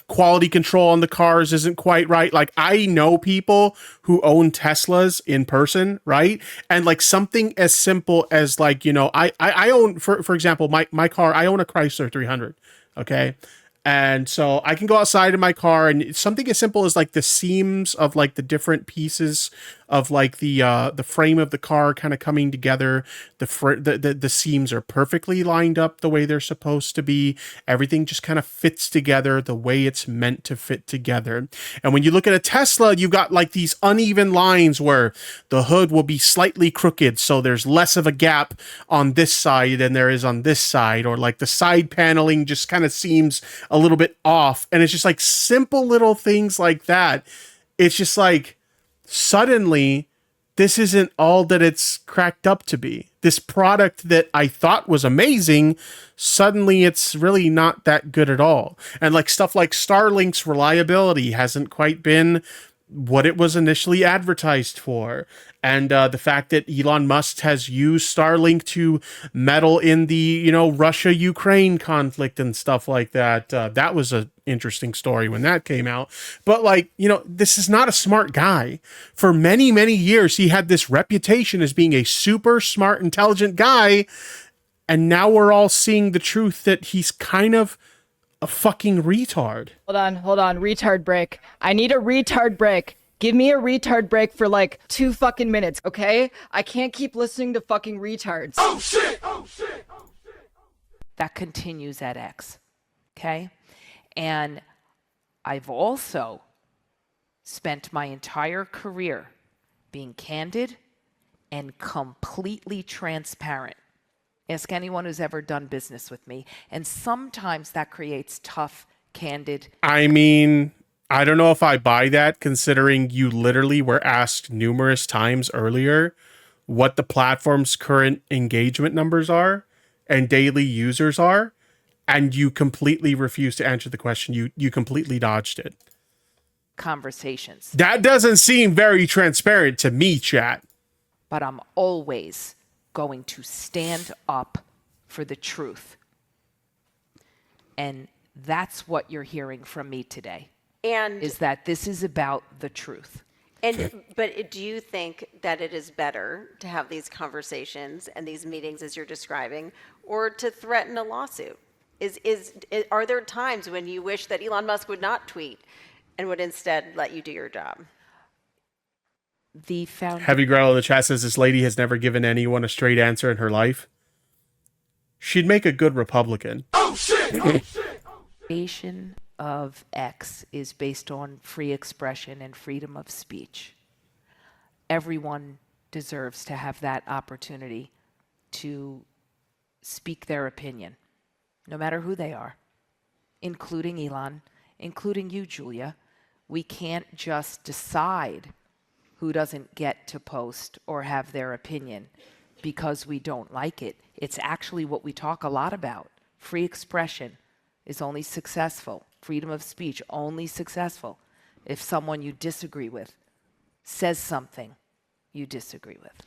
A: quality control on the cars isn't quite right. Like, I know people who own Teslas in person, right? And like something as simple as like, I own, for example, my car, I own a Chrysler 300, okay? And so I can go outside in my car, and it's something as simple as like the seams of like the different pieces of like the frame of the car kind of coming together. The seams are perfectly lined up the way they're supposed to be. Everything just kind of fits together the way it's meant to fit together. And when you look at a Tesla, you've got like these uneven lines where the hood will be slightly crooked, so there's less of a gap on this side than there is on this side, or like the side paneling just kind of seems a little bit off. And it's just like simple little things like that. It's just like, suddenly this isn't all that it's cracked up to be. This product that I thought was amazing, suddenly it's really not that good at all. And like stuff like Starlink's reliability hasn't quite been what it was initially advertised for. And the fact that Elon Musk has used Starlink to meddle in the, Russia-Ukraine conflict and stuff like that. That was an interesting story when that came out. But like, this is not a smart guy. For many, many years, he had this reputation as being a super smart, intelligent guy. And now we're all seeing the truth that he's kind of a fucking retard.
J: Hold on. Retard break. I need a retard break. Give me a retard break for like 2 fucking minutes, okay? I can't keep listening to fucking retards.
H: Oh shit! Oh shit! Oh shit!
C: That continues at X. Okay? And I've also spent my entire career being candid and completely transparent. Ask anyone who's ever done business with me. And sometimes that creates tough, candid.
A: I mean, I don't know if I buy that, considering you literally were asked numerous times earlier what the platform's current engagement numbers are and daily users are, and you completely refused to answer the question. You completely dodged it.
C: Conversations.
A: That doesn't seem very transparent to me, chat.
C: But I'm always going to stand up for the truth. And that's what you're hearing from me today.
B: And
C: is that this is about the truth.
B: But do you think that it is better to have these conversations and these meetings as you're describing, or to threaten a lawsuit? Are there times when you wish that Elon Musk would not tweet and would instead let you do your job?
A: Heavy Growl in the chat says this lady has never given anyone a straight answer in her life. She'd make a good Republican.
H: Oh shit! Oh shit!
C: Foundation of X is based on free expression and freedom of speech. Everyone deserves to have that opportunity to speak their opinion, no matter who they are, including Elon, including you, Julia. We can't just decide who doesn't get to post or have their opinion because we don't like it. It's actually what we talk a lot about. Free expression is only successful. Freedom of speech only successful if someone you disagree with says something you disagree with.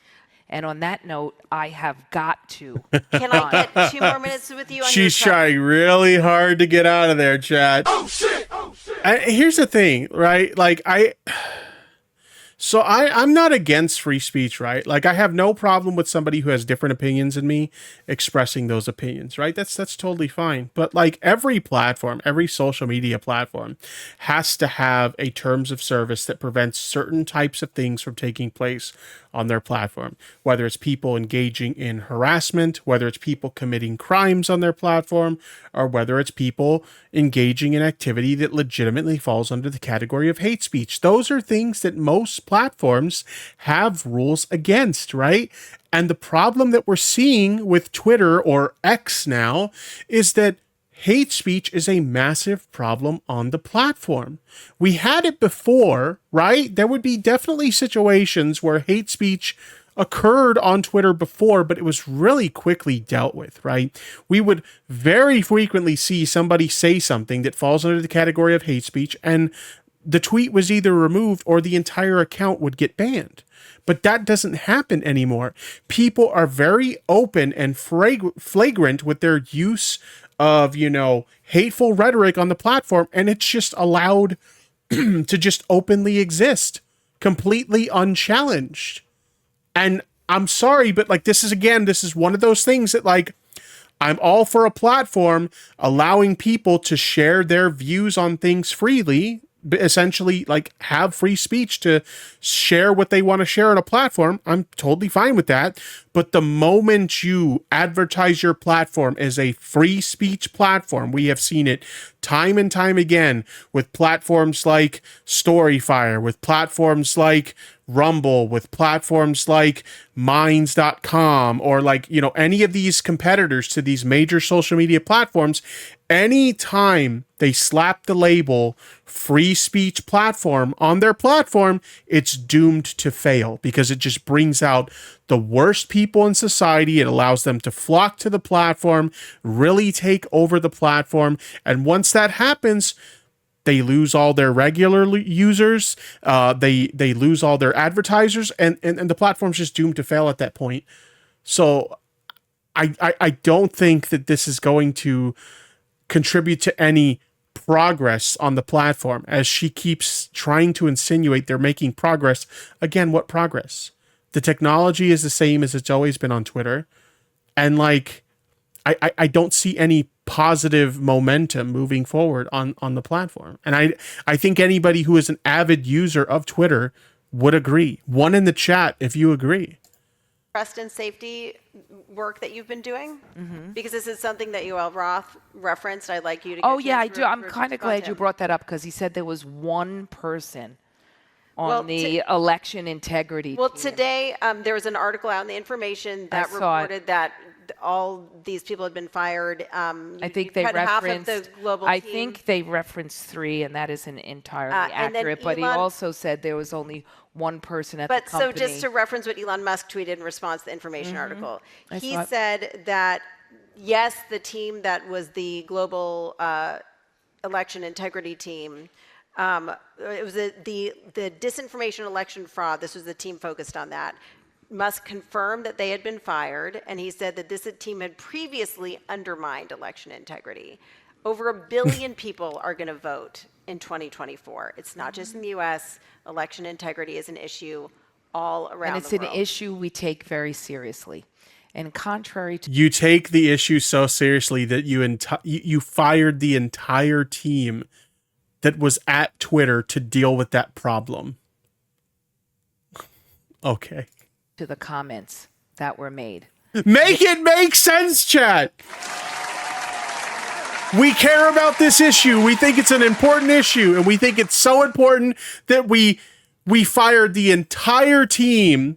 C: And on that note, I have got to.
B: Can I get 2 more minutes with you?
A: She's trying really hard to get out of there, chat.
H: Oh shit! Oh shit!
A: Here's the thing, right? Like I'm not against free speech, right? Like I have no problem with somebody who has different opinions than me expressing those opinions, right? That's totally fine. But like every platform, every social media platform has to have a terms of service that prevents certain types of things from taking place on their platform, whether it's people engaging in harassment, whether it's people committing crimes on their platform, or whether it's people engaging in activity that legitimately falls under the category of hate speech. Those are things that most platforms have rules against, right? And the problem that we're seeing with Twitter, or X now, is that hate speech is a massive problem on the platform. We had it before, right? There would be definitely situations where hate speech occurred on Twitter before, but it was really quickly dealt with, right? We would very frequently see somebody say something that falls under the category of hate speech, and the tweet was either removed or the entire account would get banned. But that doesn't happen anymore. People are very open and flagrant with their use of, hateful rhetoric on the platform, and it's just allowed to just openly exist, completely unchallenged. And I'm sorry, but like this is one of those things that like I'm all for a platform allowing people to share their views on things freely, essentially like have free speech to share what they want to share on a platform. I'm totally fine with that. But the moment you advertise your platform as a free speech platform, we have seen it time and time again with platforms like Storyfire, with platforms like Rumble, with platforms like Minds.com, or like, any of these competitors to these major social media platforms, anytime they slap the label free speech platform on their platform, it's doomed to fail because it just brings out the worst people in society. It allows them to flock to the platform, really take over the platform. And once that happens, they lose all their regular users, they lose all their advertisers, and the platform's just doomed to fail at that point. So I don't think that this is going to contribute to any progress on the platform, as she keeps trying to insinuate they're making progress. Again, what progress? The technology is the same as it's always been on Twitter. And like, I don't see any positive momentum moving forward on the platform. And I think anybody who is an avid user of Twitter would agree. One in the chat if you agree.
B: Trust and safety work that you've been doing? Because this is something that Yoel Roth referenced. I'd like you to.
C: Oh yeah, I do. I'm kind of glad you brought that up because he said there was one person on the election integrity
B: Well,
C: team.
B: today there was an article out in the Information that reported that all these people had been fired.
C: I think they
B: cut half of
C: referenced.
B: the global
C: I
B: team.
C: think they referenced 3, and that isn't entirely
B: and then
C: accurate. But he
B: Elon-
C: also said there was only one person at the
B: But
C: company.
B: so just to reference what Elon Musk tweeted in response to the Information article,
C: I
B: he
C: saw it.
B: said that yes, the team that was the global election integrity team, it was the disinformation election fraud. This was the team focused on that. Musk confirmed that they had been fired, and he said that this team had previously undermined election integrity. Over 1 billion people are going to vote in 2024. It's not just in the U.S. Election integrity is an issue all around
C: and it's
B: the world.
C: an issue we take very seriously. And contrary to
A: You take the issue so seriously that you fired the entire team that was at Twitter to deal with that problem. Okay.
C: to the comments that were made.
A: Make it make sense, chat. We care about this issue. We think it's an important issue, and we think it's so important that we fired the entire team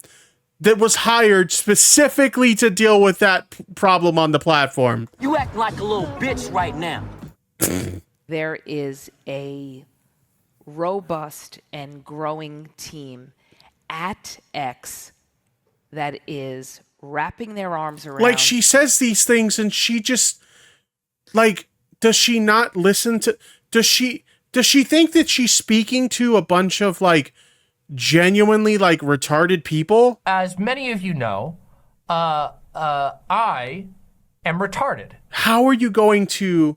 A: that was hired specifically to deal with that problem on the platform.
I: You act like a little bitch right now.
C: There is a robust and growing team at X that is wrapping their arms around.
A: Like, she says these things and she just, like, does she not listen to, does she think that she's speaking to a bunch of, like, genuinely, like, retarded people?
K: As many of you know, I am retarded.
A: How are you going to,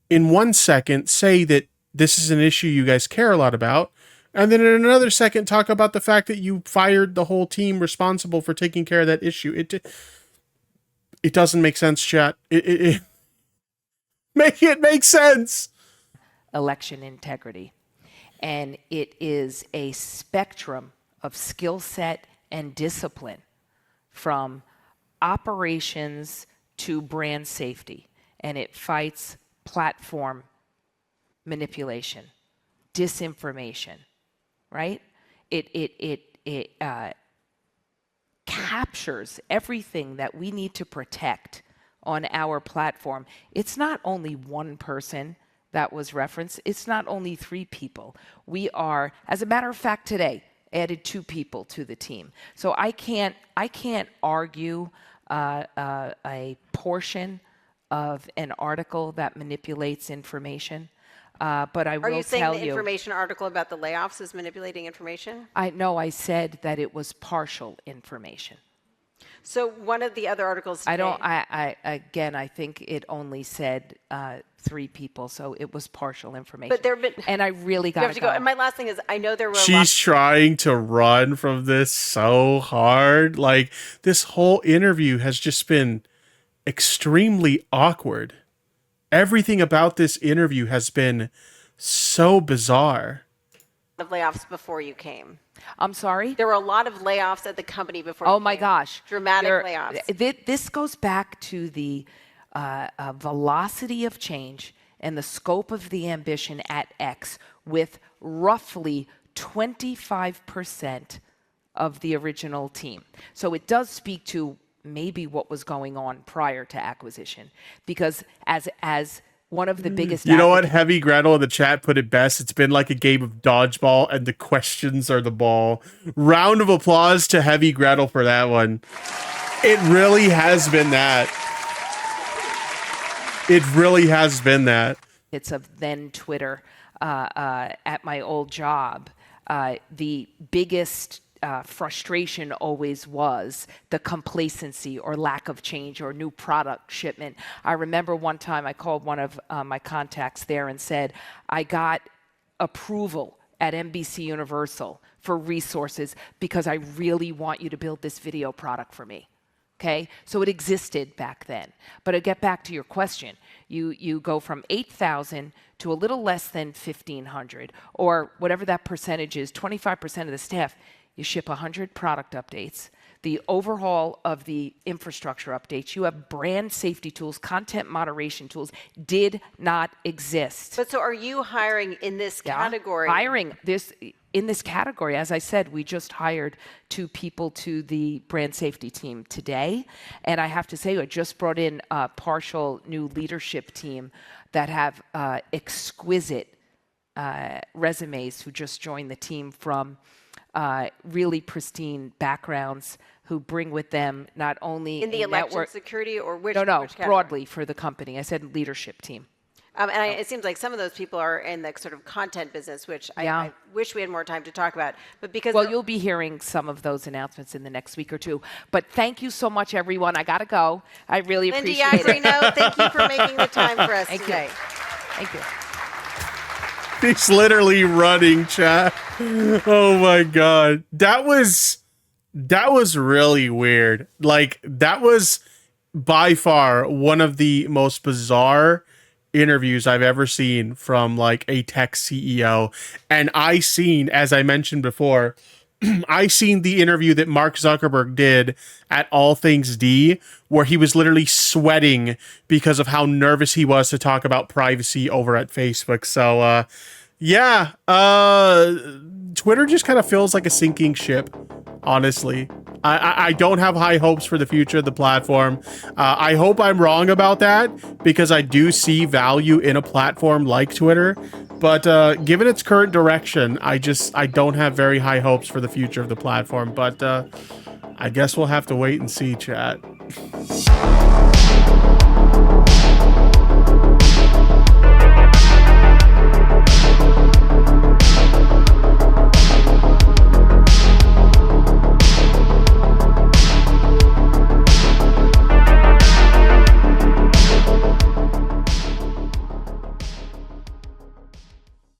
A: in 1 second, say that this is an issue you guys care a lot about, and then in another second talk about the fact that you fired the whole team responsible for taking care of that issue? It doesn't make sense, chat. It make it make sense.
C: Election integrity. And it is a spectrum of skill set and discipline, from operations to brand safety. And it fights platform manipulation, disinformation, right? It captures everything that we need to protect on our platform. It's not only one person that was referenced. It's not only 3 people. We are, as a matter of fact, today added 2 people to the team. So I can't argue a portion of an article that manipulates information. But I will tell you.
B: Are you saying the Information article about the layoffs is manipulating information?
C: I said that it was partial information.
B: So one of the other articles today,
C: I think it only said 3 people, so it was partial information.
B: But there have been,
C: and I really got
B: to go. And my last thing is, I know there were
A: She's trying to run from this so hard. Like, this whole interview has just been extremely awkward. Everything about this interview has been so bizarre.
B: of layoffs before you came.
C: I'm sorry?
B: There were a lot of layoffs at the company before you
C: Oh my
B: came.
C: gosh.
B: Dramatic layoffs.
C: This goes back to the velocity of change and the scope of the ambition at X, with roughly 25% of the original team. So it does speak to maybe what was going on prior to acquisition, because as one of the biggest,
A: you know what, Heavy Gretel in the chat put it best. It's been like a game of dodgeball and the questions are the ball. Round of applause to Heavy Gretel for that one. It really has been that. It really has been that.
C: It's of then Twitter at my old job. The biggest frustration always was the complacency or lack of change or new product shipment. I remember one time I called one of my contacts there and said, I got approval at NBC Universal for resources because I really want you to build this video product for me. Okay, so it existed back then. But to get back to your question, you go from 8,000 to a little less than 1,500, or whatever that percentage is, 25% of the staff. You ship 100 product updates, the overhaul of the infrastructure updates. You have brand safety tools, content moderation tools did not exist.
B: But so are you hiring in this category?
C: Hiring this in this category, as I said, we just hired 2 people to the brand safety team today. And I have to say, I just brought in a partial new leadership team that have exquisite resumes who just joined the team from really pristine backgrounds, who bring with them not only
B: in the
C: a
B: election
C: network,
B: security, or which?
C: no,
B: which category?
C: broadly for the company. I said leadership team.
B: It seems like some of those people are in the sort of content business, which I wish we had more time to talk about. But because
C: you'll be hearing some of those announcements in the next week or two. But thank you so much, everyone. I gotta go. I really appreciate it.
B: Yaccarino, thank you for making the time for us today.
C: Thank you.
A: He's literally running, chat. Oh my god. That was really weird. Like, that was by far one of the most bizarre interviews I've ever seen from like a tech CEO. And as I mentioned before, I seen the interview that Mark Zuckerberg did at All Things D, where he was literally sweating because of how nervous he was to talk about privacy over at Facebook. So, Twitter just kind of feels like a sinking ship, honestly. I don't have high hopes for the future of the platform. I hope I'm wrong about that, because I do see value in a platform like Twitter. But given its current direction, I don't have very high hopes for the future of the platform. But I guess we'll have to wait and see, chat.